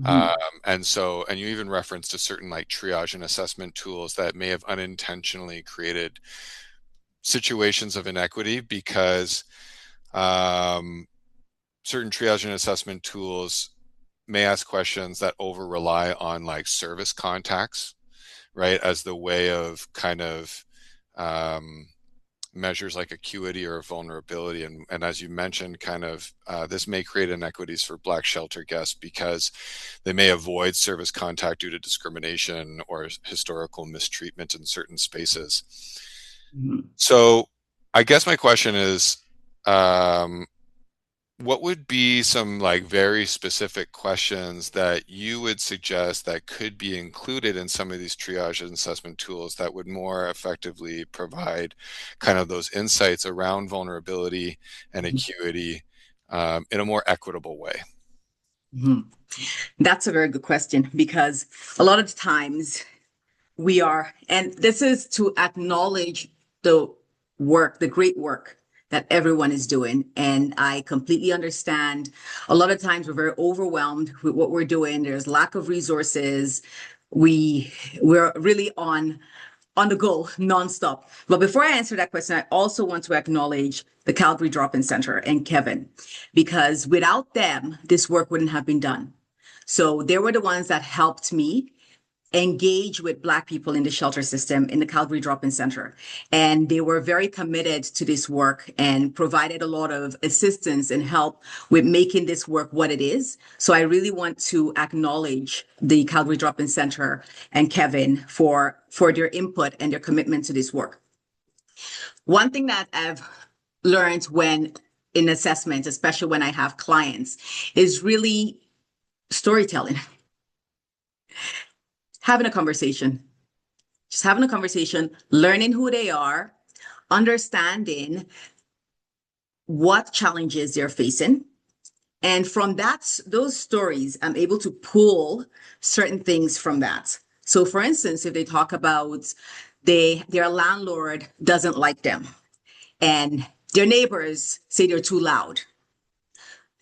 And you even referenced a certain like triage and assessment tools that may have unintentionally created situations of inequity because certain triage and assessment tools may ask questions that over rely on like service contacts, right, as the way of kind of measures like acuity or vulnerability. And as you mentioned, kind of this may create inequities for Black shelter guests because they may avoid service contact due to discrimination or historical mistreatment in certain spaces. So I guess my question is, what would be some like very specific questions that you would suggest that could be included in some of these triage and assessment tools that would more effectively provide kind of those insights around vulnerability and acuity in a more equitable way? That's a very good question, because a lot of times we are, and this is to acknowledge the work, the great work that everyone is doing. And I completely understand. A lot of times we're very overwhelmed with what we're doing. There's lack of resources. We're really on the go nonstop. But before I answer that question, I also want to acknowledge the Calgary Drop-In Center and Kevin, because without them, this work wouldn't have been done. So they were the ones that helped me engage with Black people in the shelter system in the Calgary Drop-In Center. And they were very committed to this work and provided a lot of assistance and help with making this work what it is. So I really want to acknowledge the Calgary Drop-In Center and Kevin for their input and their commitment to this work. One thing that I've learned when in assessment, especially when I have clients, is really storytelling. Having a conversation, just having a conversation, learning who they are, understanding what challenges they're facing. And from those stories, I'm able to pull certain things from that. So for instance, if they talk about their landlord doesn't like them and their neighbors say they're too loud,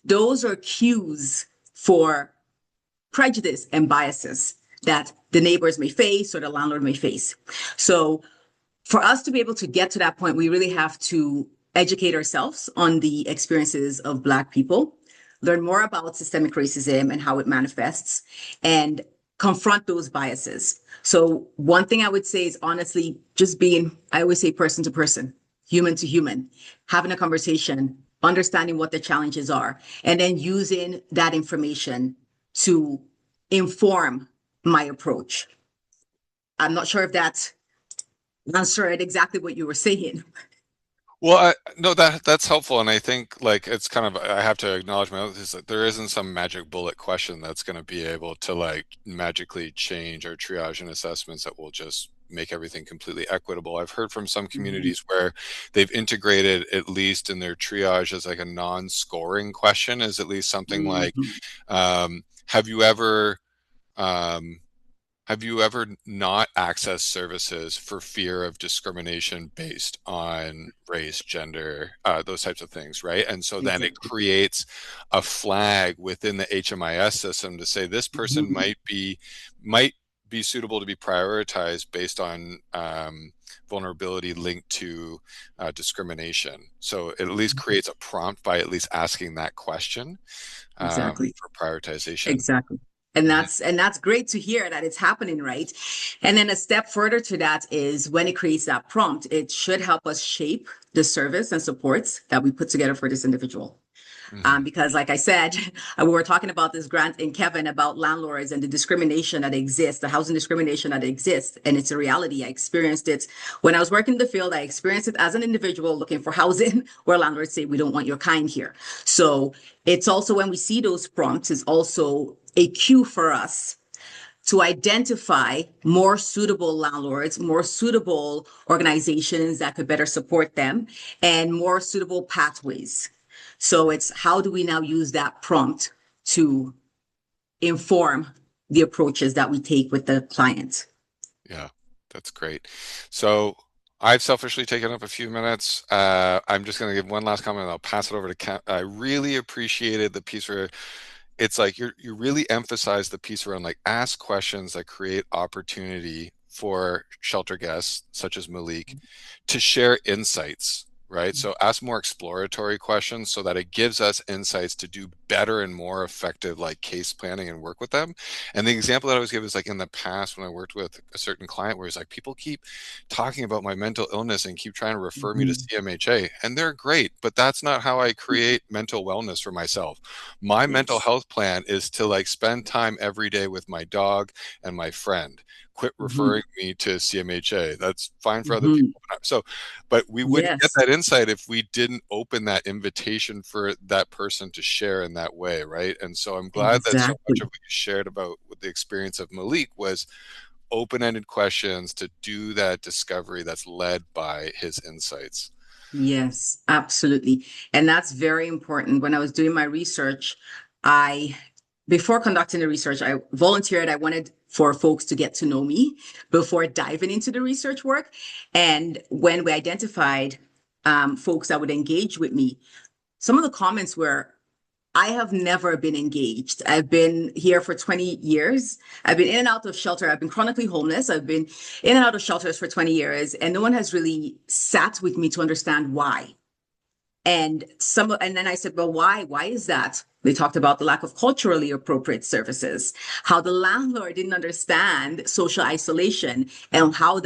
those are cues for prejudice and biases that the neighbors may face or the landlord may face. So for us to be able to get to that point, we really have to educate ourselves on the experiences of Black people, learn more about systemic racism and how it manifests, and confront those biases. So one thing I would say is honestly, just being, I always say person to person, human to human, having a conversation, understanding what the challenges are, and then using that information to inform my approach. I'm not sure if that answered exactly what you were saying. Well, no, that's helpful, and I think like it's kind of, I have to acknowledge is that there isn't some magic bullet question that's going to be able to like magically change our triage and assessments that will just make everything completely equitable. I've heard from some communities where they've integrated, at least in their triage, as like a non-scoring question, is at least something like, have you ever not accessed services for fear of discrimination based on race, gender, those types of things, right? And so then it creates a flag within the HMIS system to say this person might be suitable to be prioritized based on vulnerability linked to discrimination. So it at least creates a prompt by at least asking that question for prioritization. Exactly. And that's great to hear that it's happening, right? And then a step further to that is when it creates that prompt, it should help us shape the service and supports that we put together for this individual. Mhm. Because like I said, we were talking about this, Grant and Kevin, about landlords and the discrimination that exists, the housing discrimination that exists. And it's a reality. I experienced it when I was working in the field. I experienced it as an individual looking for housing where landlords say, we don't want your kind here. So it's also, when we see those prompts, is also a cue for us to identify more suitable landlords, more suitable organizations that could better support them, and more suitable pathways. So it's, how do we now use that prompt to inform the approaches that we take with the client? Yeah, that's great. So I've selfishly taken up a few minutes. I'm just going to give one last comment and I'll pass it over to Kat. I really appreciated the piece where it's like you really emphasize the piece around like ask questions that create opportunity for shelter guests such as Malik to share insights, right? So ask more exploratory questions so that it gives us insights to do better and more effective like case planning and work with them. And the example that I always give is like in the past when I worked with a certain client where it's like people keep talking about my mental illness and keep trying to refer me to CMHA, and they're great, but that's not how I create mental wellness for myself. My mental Yes. health plan is to like spend time every day with my dog and my friend. Quit referring me to CMHA. That's fine for other Mhm. people. So, but we wouldn't get Yes, that insight if we didn't open that invitation for that person to share in that way, right? And so I'm glad that so much exactly. of what you shared about with the experience of Malik was open-ended questions to do that discovery that's led by his insights. Yes, absolutely. And that's very important. When I was doing my research, I, before conducting the research, I volunteered. I wanted for folks to get to know me before diving into the research work. And when we identified folks that would engage with me, some of the comments were, I have never been engaged. I've been here for 20 years. I've been in and out of shelter. I've been chronically homeless. I've been in and out of shelters for 20 years, and no one has really sat with me to understand why. And then I said, well, why? Why is that? They talked about the lack of culturally appropriate services, how the landlord didn't understand social isolation, and how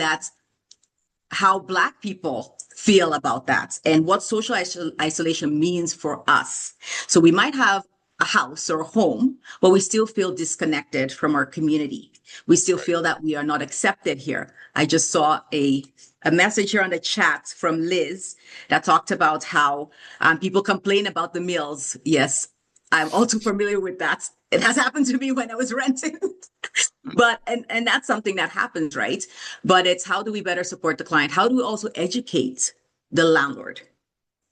Black people feel about that and what social isolation means for us. So we might have a house or a home, but we still feel disconnected from our community. We still feel that we are not accepted here. I just saw a message here on the chat from Liz that talked about how people complain about the meals. Yes, I'm also familiar with that. It has happened to me when I was renting. But and that's something that happens, right? But it's, how do we better support the client? How do we also educate the landlord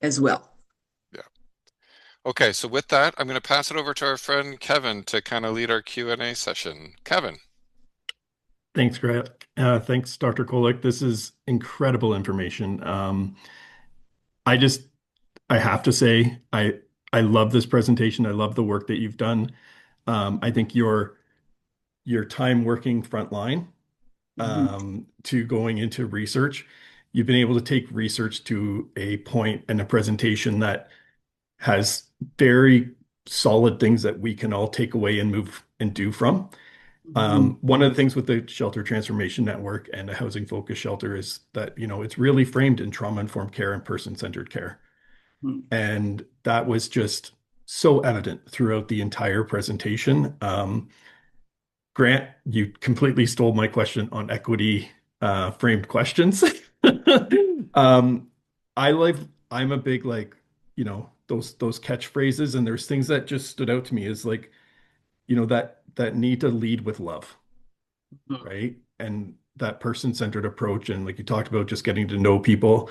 as Yeah, well? yeah. Okay, so with that, I'm going to pass it over to our friend Kevin to kind of lead our Q&A session. Kevin. Thanks, Grant. Thanks, Dr. Kolek. This is incredible information. I just, I have to say, I love this presentation. I love the work that you've done. I think your time working frontline to going into research, you've been able to take research to a point and a presentation that has very solid things that we can all take away and move and do from. One of the things with the Shelter Transformation Network and the Housing Focus Shelter is that, it's really framed in trauma-informed care and person-centered care. And that was just so evident throughout the entire presentation. Grant, you completely stole my question on equity framed questions. Um, I'm a big those catchphrases, and there's things that just stood out to me is like, that need to lead with love, right? And that person-centered approach, and like you talked about, just getting to know people.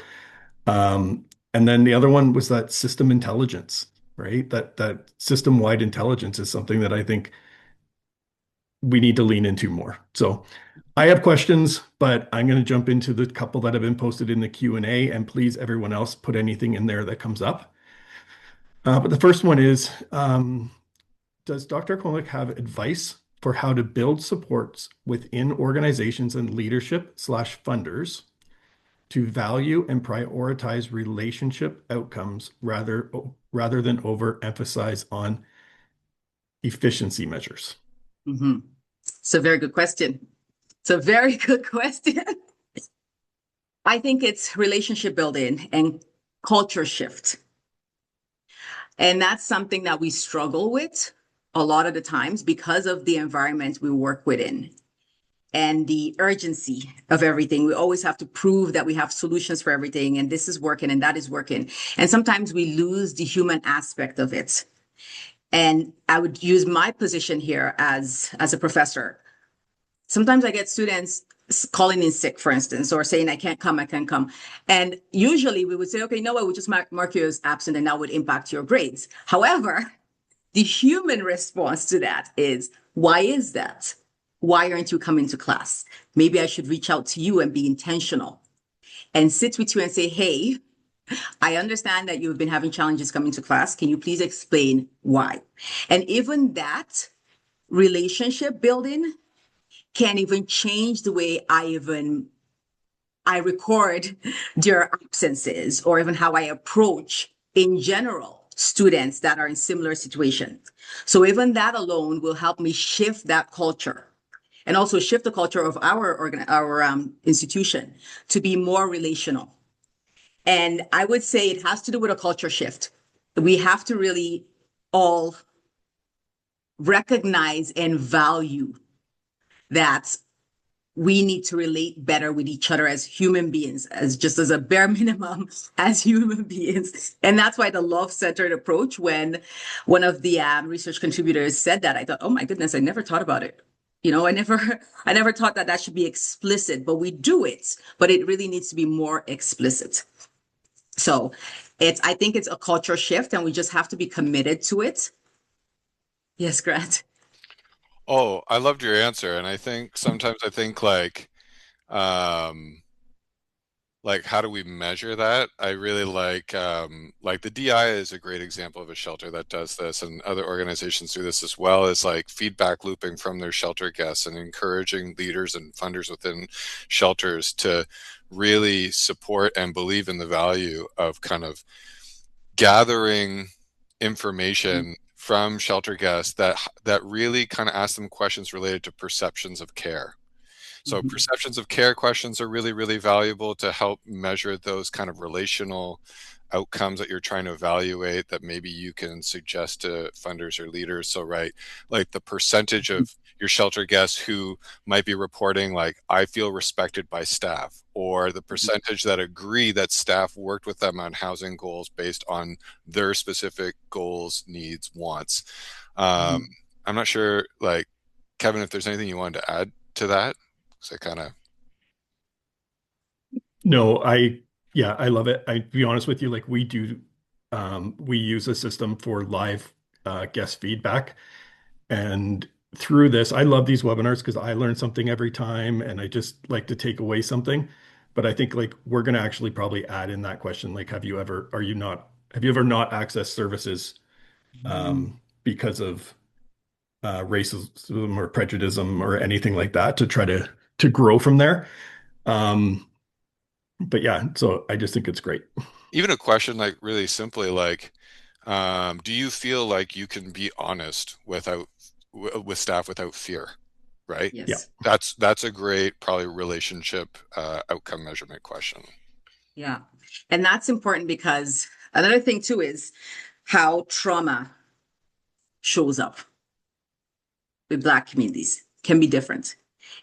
And then the other one was that system intelligence, right? That system-wide intelligence is something that I think we need to lean into more. So I have questions, but I'm going to jump into the couple that have been posted in the Q&A, and please, everyone else, put anything in there that comes up. But the first one is, does Dr. Kolek have advice for how to build supports within organizations and leadership/funders to value and prioritize relationship outcomes rather than overemphasize on efficiency measures? It's a very good question. It's a very good question. I think it's relationship building and culture shift. And that's something that we struggle with a lot of the times because of the environment we work within and the urgency of everything. We always have to prove that we have solutions for everything, and this is working and that is working. And sometimes we lose the human aspect of it. And I would use my position here as a professor. Sometimes I get students calling in sick, for instance, or saying, I can't come. And usually we would say, okay, no, we'll just mark you as absent and that would impact your grades. However, the human response to that is, why is that? Why aren't you coming to class? Maybe I should reach out to you and be intentional and sit with you and say, hey, I understand that you've been having challenges coming to class. Can you please explain why? And even that relationship building can even change the way I record their absences, or even how I approach in general students that are in similar situations. So even that alone will help me shift that culture and also shift the culture of our institution to be more relational. And I would say it has to do with a culture shift. We have to really all recognize and value that we need to relate better with each other as human beings, as just as a bare minimum as human beings. And that's why the love-centered approach, when one of the research contributors said that, I thought, oh my goodness, I never thought about it. You know, I never thought that should be explicit, but we do it, but it really needs to be more explicit. So I think it's a culture shift and we just have to be committed to it. Yes, Grant. Oh, I loved your answer. And I think sometimes I think how do we measure that? I really like the DI is a great example of a shelter that does this, and other organizations do this as well, is like feedback looping from their shelter guests and encouraging leaders and funders within shelters to really support and believe in the value of kind of gathering information from shelter guests that really kind of ask them questions related to perceptions of care. So perceptions of care questions are really, really valuable to help measure those kind of relational outcomes that you're trying to evaluate that maybe you can suggest to funders or leaders. So, right, like the percentage of your shelter guests who might be reporting like, I feel respected by staff, or the percentage that agree that staff worked with them on housing goals based on their specific goals, needs, wants. I'm not sure, like, Kevin, if there's anything you wanted to add to that. So No, I love it. To be honest with you, like we use a system for live guest feedback. And through this, I love these webinars because I learn something every time and I just like to take away something. But I think like we're going to actually probably add in that question, like, have you ever not accessed services because of racism or prejudice or anything like that, to try to grow from there. But yeah, so I just think it's great. even a question like really simply like, do you feel like you can be honest with staff without fear? Right? Yes. Yeah. That's a great probably relationship outcome measurement question. Yeah. And that's important because another thing too is how trauma shows up with Black communities can be different.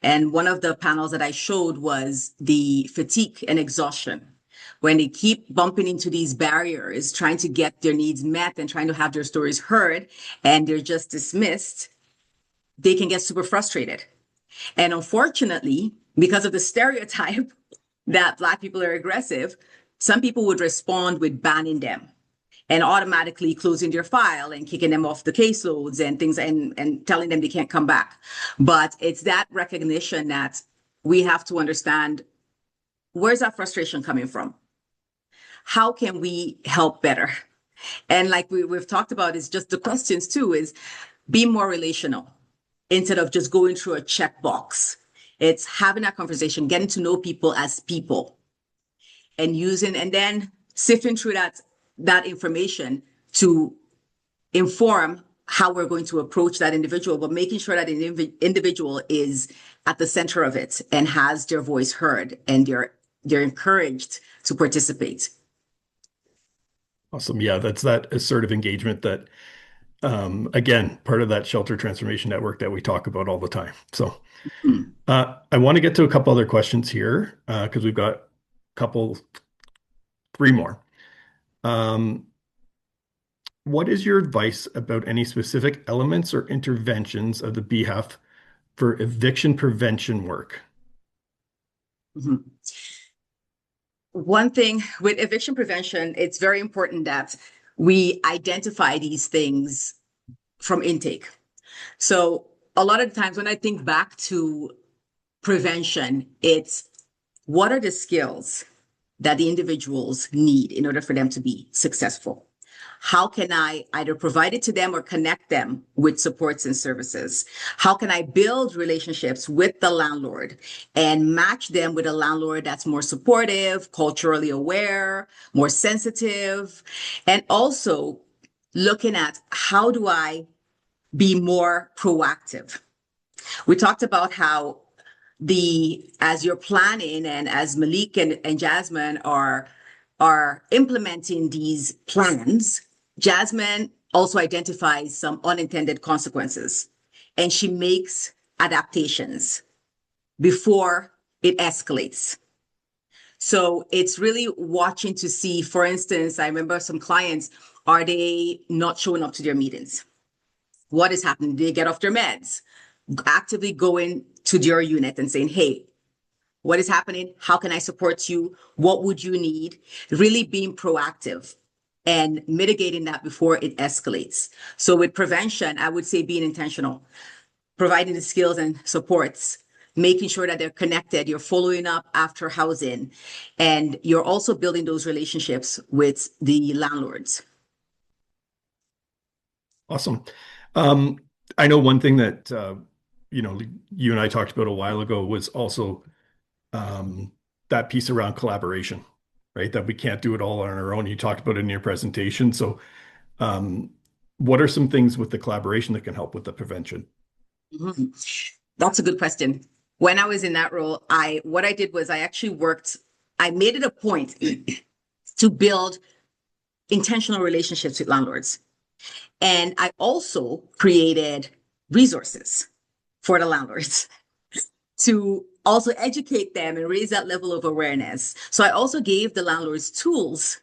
And one of the panels that I showed was the fatigue and exhaustion. When they keep bumping into these barriers, trying to get their needs met and trying to have their stories heard, and they're just dismissed, they can get super frustrated. And unfortunately, because of the stereotype that Black people are aggressive, some people would respond with banning them and automatically closing their file and kicking them off the caseloads and things and telling them they can't come back. But it's that recognition that we have to understand, where's that frustration coming from? How can we help better? And like we've talked about, is just the questions too, is be more relational instead of just going through a checkbox. It's having that conversation, getting to know people as people, and then sifting through that information to inform how we're going to approach that individual, but making sure that an individual is at the center of it and has their voice heard and they're encouraged to participate. Awesome. Yeah, that's that assertive engagement that, again, part of that shelter transformation network that we talk about all the time. So Hmm. I want to get to a couple other questions here because we've got a three more. Um, what is your advice about any specific elements or interventions of the BHAF for eviction prevention work? Mhm. One thing with eviction prevention, it's very important that we identify these things from intake. So a lot of the times when I think back to prevention, it's what are the skills that the individuals need in order for them to be successful? How can I either provide it to them or connect them with supports and services? How can I build relationships with the landlord and match them with a landlord that's more supportive, culturally aware, more sensitive, and also looking at how do I be more proactive? We talked about how as you're planning and as Malik and Jasmine are implementing these plans, Jasmine also identifies some unintended consequences and she makes adaptations before it escalates. So it's really watching to see, for instance, I remember some clients, are they not showing up to their meetings? What is happening? Did they get off their meds? Actively going to your unit and saying, hey, what is happening? How can I support you? What would you need? Really being proactive and mitigating that before it escalates. So with prevention, I would say being intentional, providing the skills and supports, making sure that they're connected, you're following up after housing, and you're also building those relationships with the landlords. Awesome. Um, I know one thing that you and I talked about a while ago was also that piece around collaboration, right? That we can't do it all on our own. You talked about it in your presentation. So, um, what are some things with the collaboration that can help with the prevention? Mhm. That's a good question. When I was in that role, what I did was I made it a point to build intentional relationships with landlords. And I also created resources for the landlords to also educate them and raise that level of awareness. So I also gave the landlords tools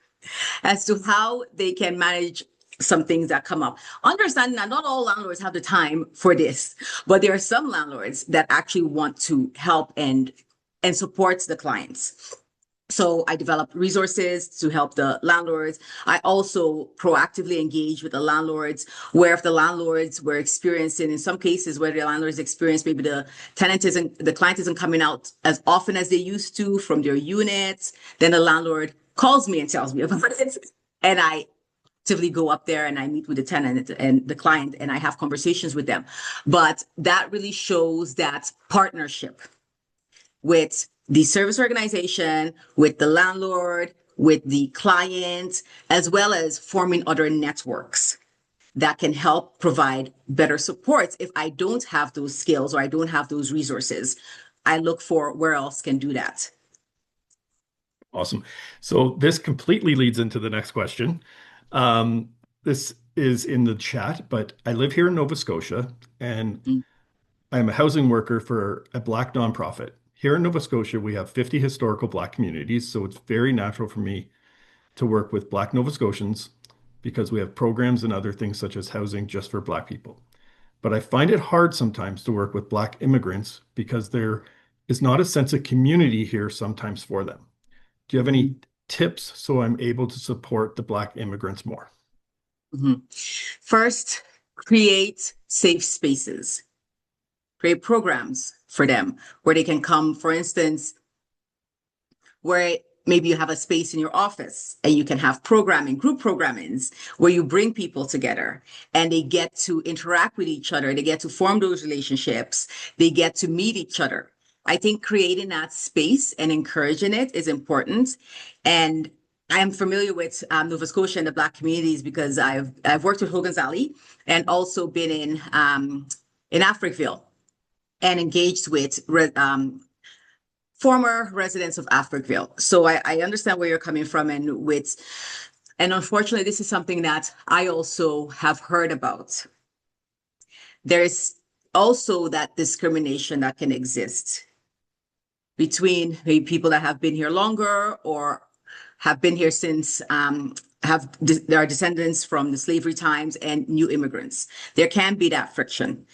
as to how they can manage some things that come up. Understanding that not all landlords have the time for this, but there are some landlords that actually want to help and support the clients. So I developed resources to help the landlords. I also proactively engage with the landlords, where if the landlords were experiencing, in some cases, where the landlords experience maybe the client isn't coming out as often as they used to from their units, then the landlord calls me and tells me about it. And I actively go up there and I meet with the tenant and the client and I have conversations with them. But that really shows that partnership with the service organization, with the landlord, with the client, as well as forming other networks that can help provide better supports. If I don't have those skills or I don't have those resources, I look for where else can do that. Awesome. So this completely leads into the next question. This is in the chat, but I live here in Nova Scotia and Mm. I'm a housing worker for a Black nonprofit. Here in Nova Scotia, we have 50 historical Black communities, so it's very natural for me to work with Black Nova Scotians because we have programs and other things such as housing just for Black people. But I find it hard sometimes to work with Black immigrants because there is not a sense of community here sometimes for them. Do you have any tips so I'm able to support the Black immigrants more? Mhm. First, create safe spaces, create programs for them where they can come, for instance, where maybe you have a space in your office and you can have programming, group programmings where you bring people together and they get to interact with each other. They get to form those relationships. They get to meet each other. I think creating that space and encouraging it is important. And I am familiar with Nova Scotia and the Black communities because I've worked with Hogan's Alley and also been in Africville and engaged with former residents of Africville. So I understand where you're coming from and with And unfortunately, this is something that I also have heard about. There's also that discrimination that can exist between maybe people that have been here longer or have been here since there are descendants from the slavery times and new immigrants. There can be that friction.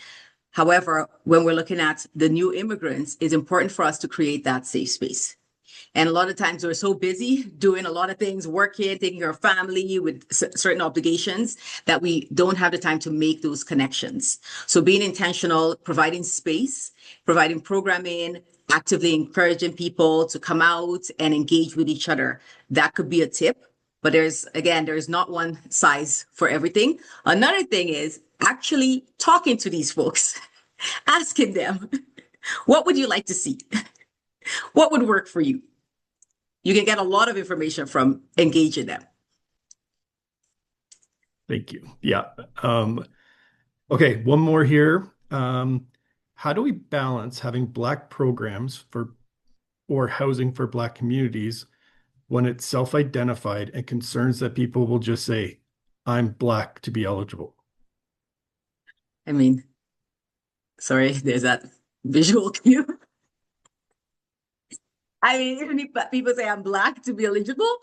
However, when we're looking at the new immigrants, it's important for us to create that safe space. And a lot of times we're so busy doing a lot of things, working, taking care of family with certain obligations that we don't have the time to make those connections. So being intentional, providing space, providing programming, actively encouraging people to come out and engage with each other. That could be a tip. But there's not one size for everything. Another thing is actually talking to these folks, asking them, what would you like to see? What would work for you? You can get a lot of information from engaging them. Thank you. Yeah. Okay, one more here. How do we balance having Black programs or housing for Black communities when it's self-identified and concerns that people will just say, I'm Black to be eligible? I mean, sorry, there's that visual cue. I mean, even if people say I'm Black to be eligible,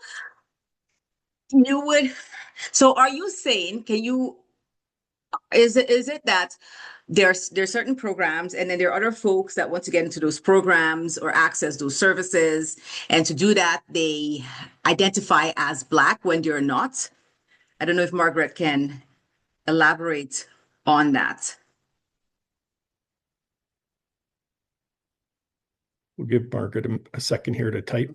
you would. So are you saying, is it that there's certain programs and then there are other folks that want to get into those programs or access those services, and to do that, they identify as Black when they're not? I don't know if Margaret can elaborate on that. We'll give Margaret a second here to type.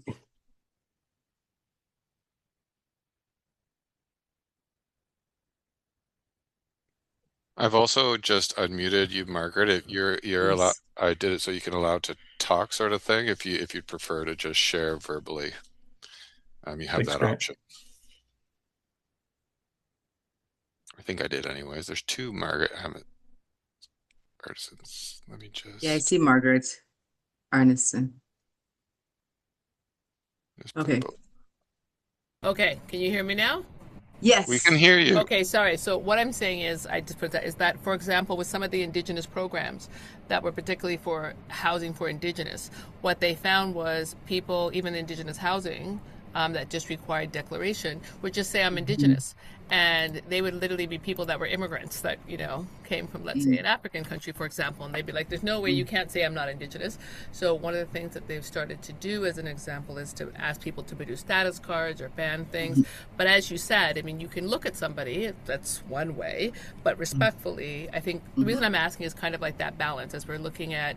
I've also just unmuted you, Margaret. If you're allowed, Yes. I did it so you can allow to talk, sort of thing. If you'd prefer to just share verbally, you have Thanks, that Grant. option. I think I did anyways. There's two Margaret Artisans. Let me Yeah, I just see Margaret Arneson. put Okay. both. Okay, can you hear me now? Yes. We can hear you. Okay, sorry. So what I'm saying is, I just put that is that, for example, with some of the indigenous programs that were particularly for housing for indigenous, what they found was people, even indigenous housing, that just required declaration, would just say I'm indigenous. And they would literally be people that were immigrants that, came from, let's say, an African country, for example, and they'd be like, there's no way you can't say I'm not indigenous. So one of the things that they've started to do as an example is to ask people to produce status cards or ban things. But as you said, I mean, you can look at somebody, that's one way, but respectfully, I think the reason I'm asking is kind of like that balance as we're looking at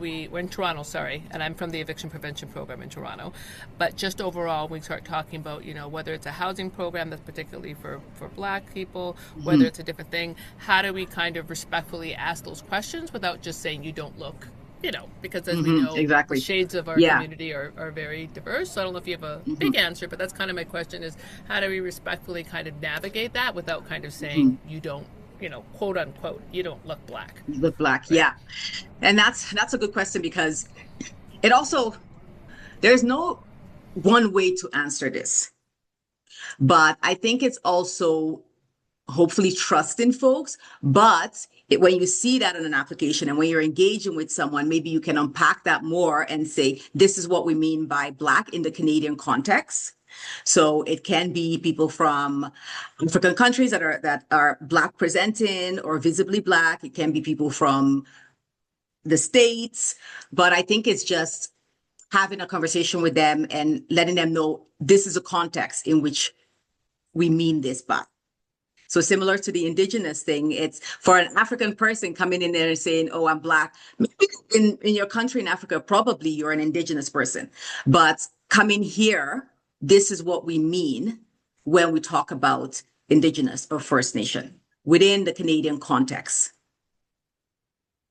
we're in Toronto, sorry, and I'm from the eviction prevention program in Toronto, but just overall, we start talking about, whether it's a housing program that's particularly for Black people, whether it's a different thing, how do we kind of respectfully ask those questions without just saying you don't look, because as we know, exactly. the shades of our community are very diverse. So I don't know if you have a big answer, but that's kind of my question is, how do we respectfully kind of navigate that without kind of saying you don't, quote unquote, you don't look Black. You look Black, right? Yeah. And that's a good question, because it also, there's no one way to answer this. But I think it's also hopefully trust in folks. But when you see that in an application and when you're engaging with someone, maybe you can unpack that more and say, this is what we mean by Black in the Canadian context. So it can be people from African countries that are Black presenting or visibly Black. It can be people from the States. But I think it's just having a conversation with them and letting them know this is a context in which we mean this by. So similar to the indigenous thing, it's for an African person coming in there and saying, oh, I'm Black. Maybe in your country in Africa, probably you're an indigenous person. But coming here, this is what we mean when we talk about indigenous or First Nation within the Canadian context.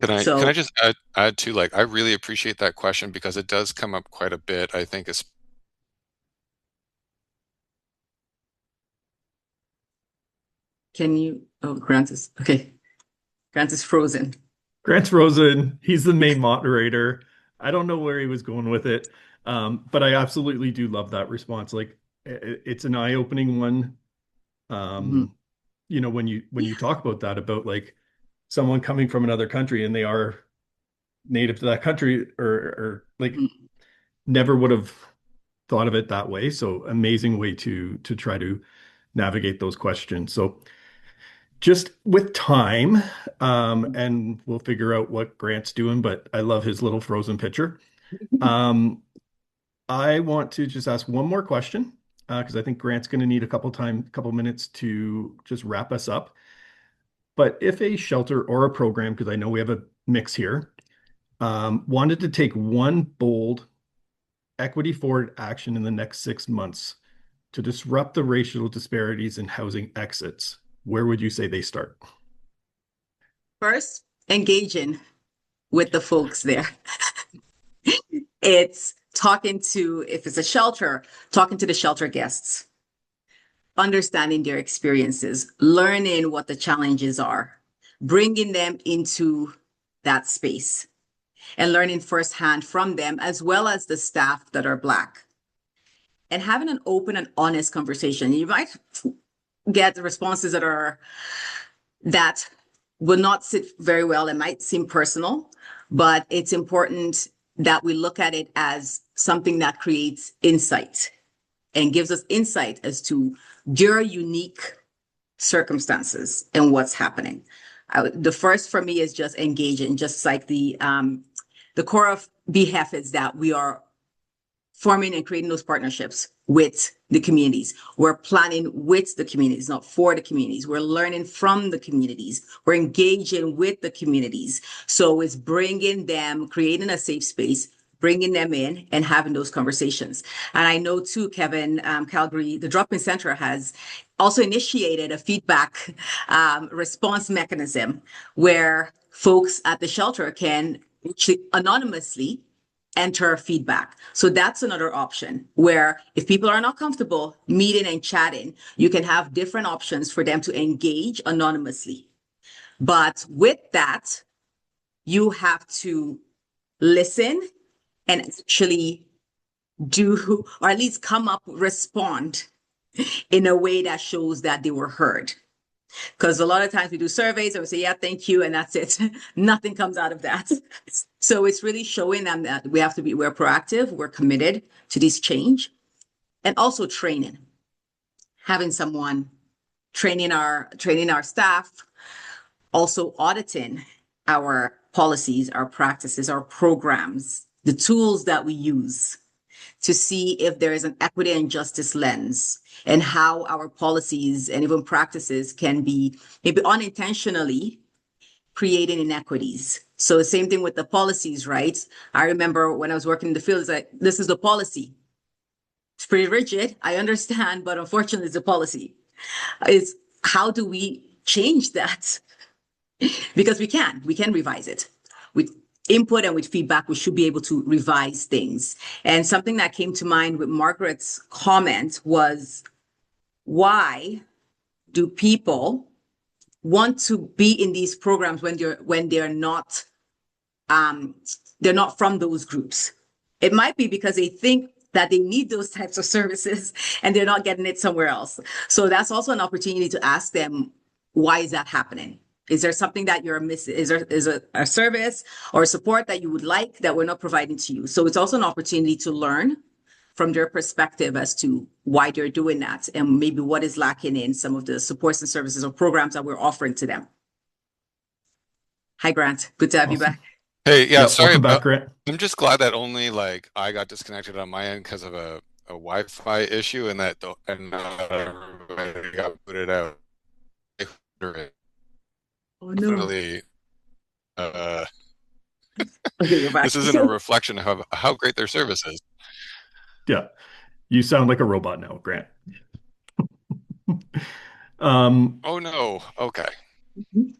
Can I just add to, like, I really appreciate that question because it does come up quite a bit. I think it's Grant is okay. Grant is frozen. Grant's frozen. He's the main moderator. I don't know where he was going with it. But I absolutely do love that response. Like, it's an eye-opening one. Mhm. When you Yeah. talk about that, about like someone coming from another country and they are native to that country, or like Mhm. never would have thought of it that way. So amazing way to try to navigate those questions. So just with time, and we'll figure out what Grant's doing, but I love his little frozen pitcher. Um, I want to just ask one more question, because I think Grant's going to need a couple minutes to just wrap us up. But if a shelter or a program, because I know we have a mix here, wanted to take one bold equity forward action in the next 6 months to disrupt the racial disparities in housing exits, where would you say they start? First, engaging with the folks there. It's talking to, if it's a shelter, talking to the shelter guests, understanding their experiences, learning what the challenges are, bringing them into that space and learning firsthand from them, as well as the staff that are Black, and having an open and honest conversation. You might get responses that will not sit very well. It might seem personal, but it's important that we look at it as something that creates insight and gives us insight as to your unique circumstances and what's happening. The first for me is just engaging, just like the core of BHEF is that we are forming and creating those partnerships with the communities. We're planning with the communities, not for the communities. We're learning from the communities. We're engaging with the communities. So it's bringing them, creating a safe space, bringing them in and having those conversations. And I know too, Kevin, Calgary, the Drop-In Center has also initiated a feedback response mechanism where folks at the shelter can actually anonymously enter feedback. So that's another option where if people are not comfortable meeting and chatting, you can have different options for them to engage anonymously. But with that, you have to listen and actually do, or at least come up, respond in a way that shows that they were heard. Because a lot of times we do surveys and we say, yeah, thank you, and that's it. Nothing comes out of that. So it's really showing them that we're proactive, we're committed to this change, and also training, having someone training our staff, also auditing our policies, our practices, our programs, the tools that we use to see if there is an equity and justice lens and how our policies and even practices can be maybe unintentionally creating inequities. So the same thing with the policies, right? I remember when I was working in the field, it's like, this is the policy. It's pretty rigid, I understand, but unfortunately it's a policy. It's how do we change that? Because we can revise it. With input and with feedback, we should be able to revise things. And something that came to mind with Margaret's comment was, why do people want to be in these programs when they're not from those groups? It might be because they think that they need those types of services and they're not getting it somewhere else. So that's also an opportunity to ask them, why is that happening? Is there something that you're missing? Is there a service or support that you would like that we're not providing to you? So it's also an opportunity to learn from their perspective as to why they're doing that and maybe what is lacking in some of the supports and services or programs that we're offering to them. Hi, Grant. Good to have you Awesome. back. Hey, yeah, Yeah, sorry welcome back, about. Grant. I'm just glad that only like I got disconnected on my end because of a Wi-Fi issue, and not everybody got booted out. Oh, no. Definitely, uh, Okay, you're back. this isn't a reflection of how great their service is. Yeah, you sound like a robot now, Grant. Um, Oh no. Okay.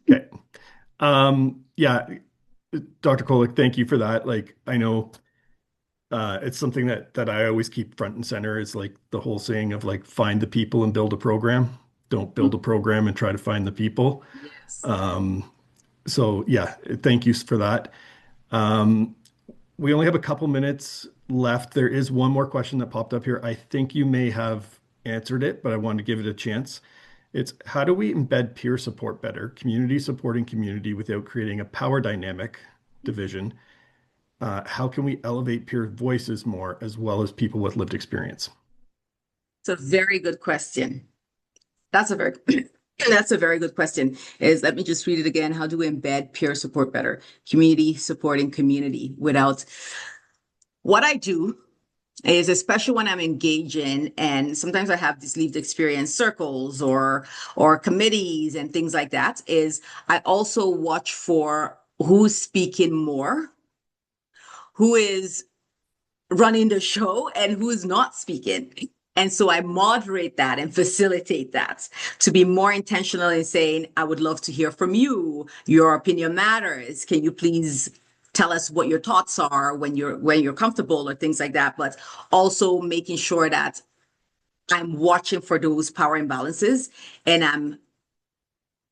okay. Yeah, Dr. Kolick, thank you for that. Like, I know it's something that I always keep front and center, is like the whole saying of like, find the people and build a program. Don't build a program and try to find the people. Yes. So yeah, thank you for that. Um, we only have a couple minutes left. There is one more question that popped up here. I think you may have answered it, but I wanted to give it a chance. It's how do we embed peer support better, community supporting community without creating a power dynamic division? How can we elevate peer voices more as well as people with lived experience? It's a very good question. That's a very that's a very good question. Let me just read it again. How do we embed peer support better? Community supporting community without what I do is, especially when I'm engaging, and sometimes I have these lived experience circles or committees and things like that, is I also watch for who's speaking more, who is running the show, and who's not speaking. And so I moderate that and facilitate that to be more intentional in saying, I would love to hear from you. Your opinion matters. Can you please tell us what your thoughts are when you're comfortable, or things like that? But also making sure that I'm watching for those power imbalances, and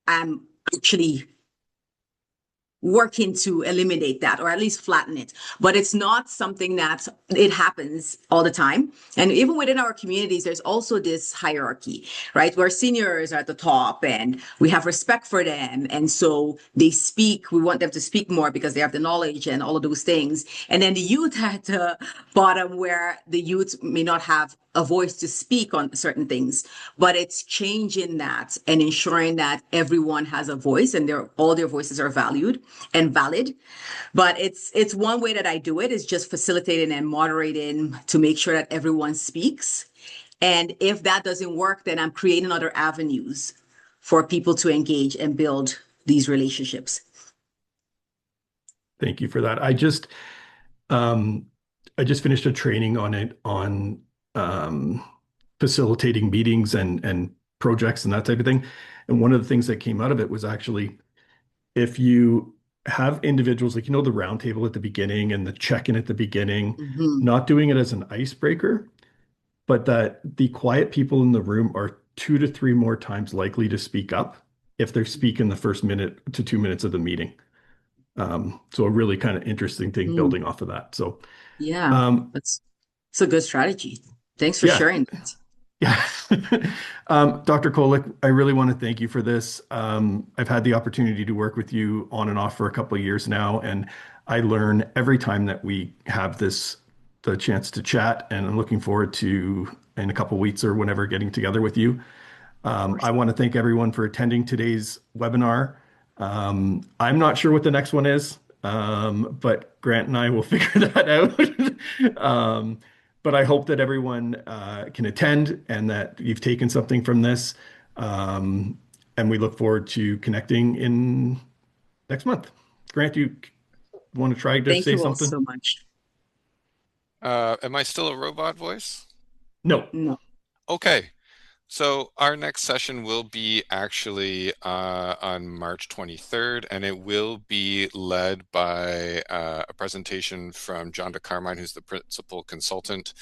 I'm actually working to eliminate that, or at least flatten it. But it's not something that it happens all the time. And even within our communities, there's also this hierarchy, right? Where seniors are at the top and we have respect for them. And so they speak, we want them to speak more because they have the knowledge and all of those things. And then the youth at the bottom, where the youth may not have a voice to speak on certain things, but it's changing that and ensuring that everyone has a voice and all their voices are valued and valid. But it's one way that I do it, is just facilitating and moderating to make sure that everyone speaks. And if that doesn't work, then I'm creating other avenues for people to engage and build these relationships. Thank you for that. I just finished a training on it, on facilitating meetings and projects and that type of thing. And one of the things that came out of it was actually, if you have individuals, like, the roundtable at the beginning and the check-in at the beginning, not doing it as an icebreaker, but that the quiet people in the room are 2 to 3 more times likely to speak up if they speak in the first minute to 2 minutes of the meeting. So a really kind of interesting thing building off of that. So yeah, it's a good strategy. Thanks for sharing that. Yeah. Dr. Kolek, I really want to thank you for this. I've had the opportunity to work with you on and off for a couple of years now, and I learn every time that we have the chance to chat, and I'm looking forward to, in a couple of weeks or whenever, getting together with you. I want to thank everyone for attending today's webinar. I'm not sure what the next one is, but Grant and I will figure that out. But I hope that everyone can attend and that you've taken something from this. And we look forward to connecting in next month. Grant, you want to try to say something? Thank you all so much. Am I still a robot voice? No. No. Okay. So our next session will be actually on March 23rd, and it will be led by a presentation from John DeCarmine, who's the principal consultant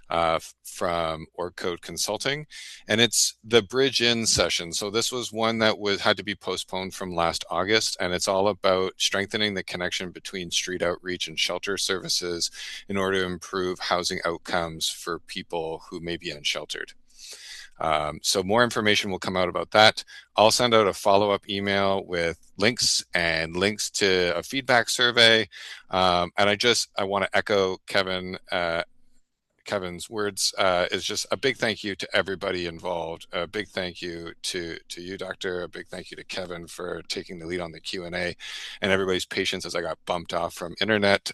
from OrgCode Consulting, and it's the Bridge In session. So this was one that had to be postponed from last August, and it's all about strengthening the connection between street outreach and shelter services in order to improve housing outcomes for people who may be unsheltered. So more information will come out about that. I'll send out a follow-up email with links to a feedback survey. And I want to echo Kevin's words. Is just a big thank you to everybody involved. A big thank you to you, Doctor. A big thank you to Kevin for taking the lead on the Q&A, and everybody's patience as I got bumped off from internet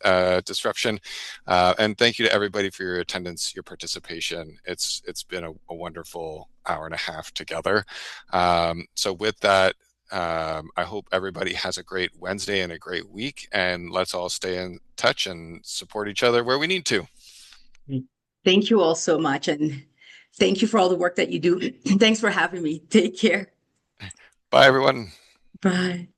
disruption. And thank you to everybody for your attendance, your participation. It's been a wonderful hour and a half together. So with that, I hope everybody has a great Wednesday and a great week, and let's all stay in touch and support each other where we need to. Thank you all so much. And thank you for all the work that you do. Thanks for having me. Take care. Bye, everyone. Bye.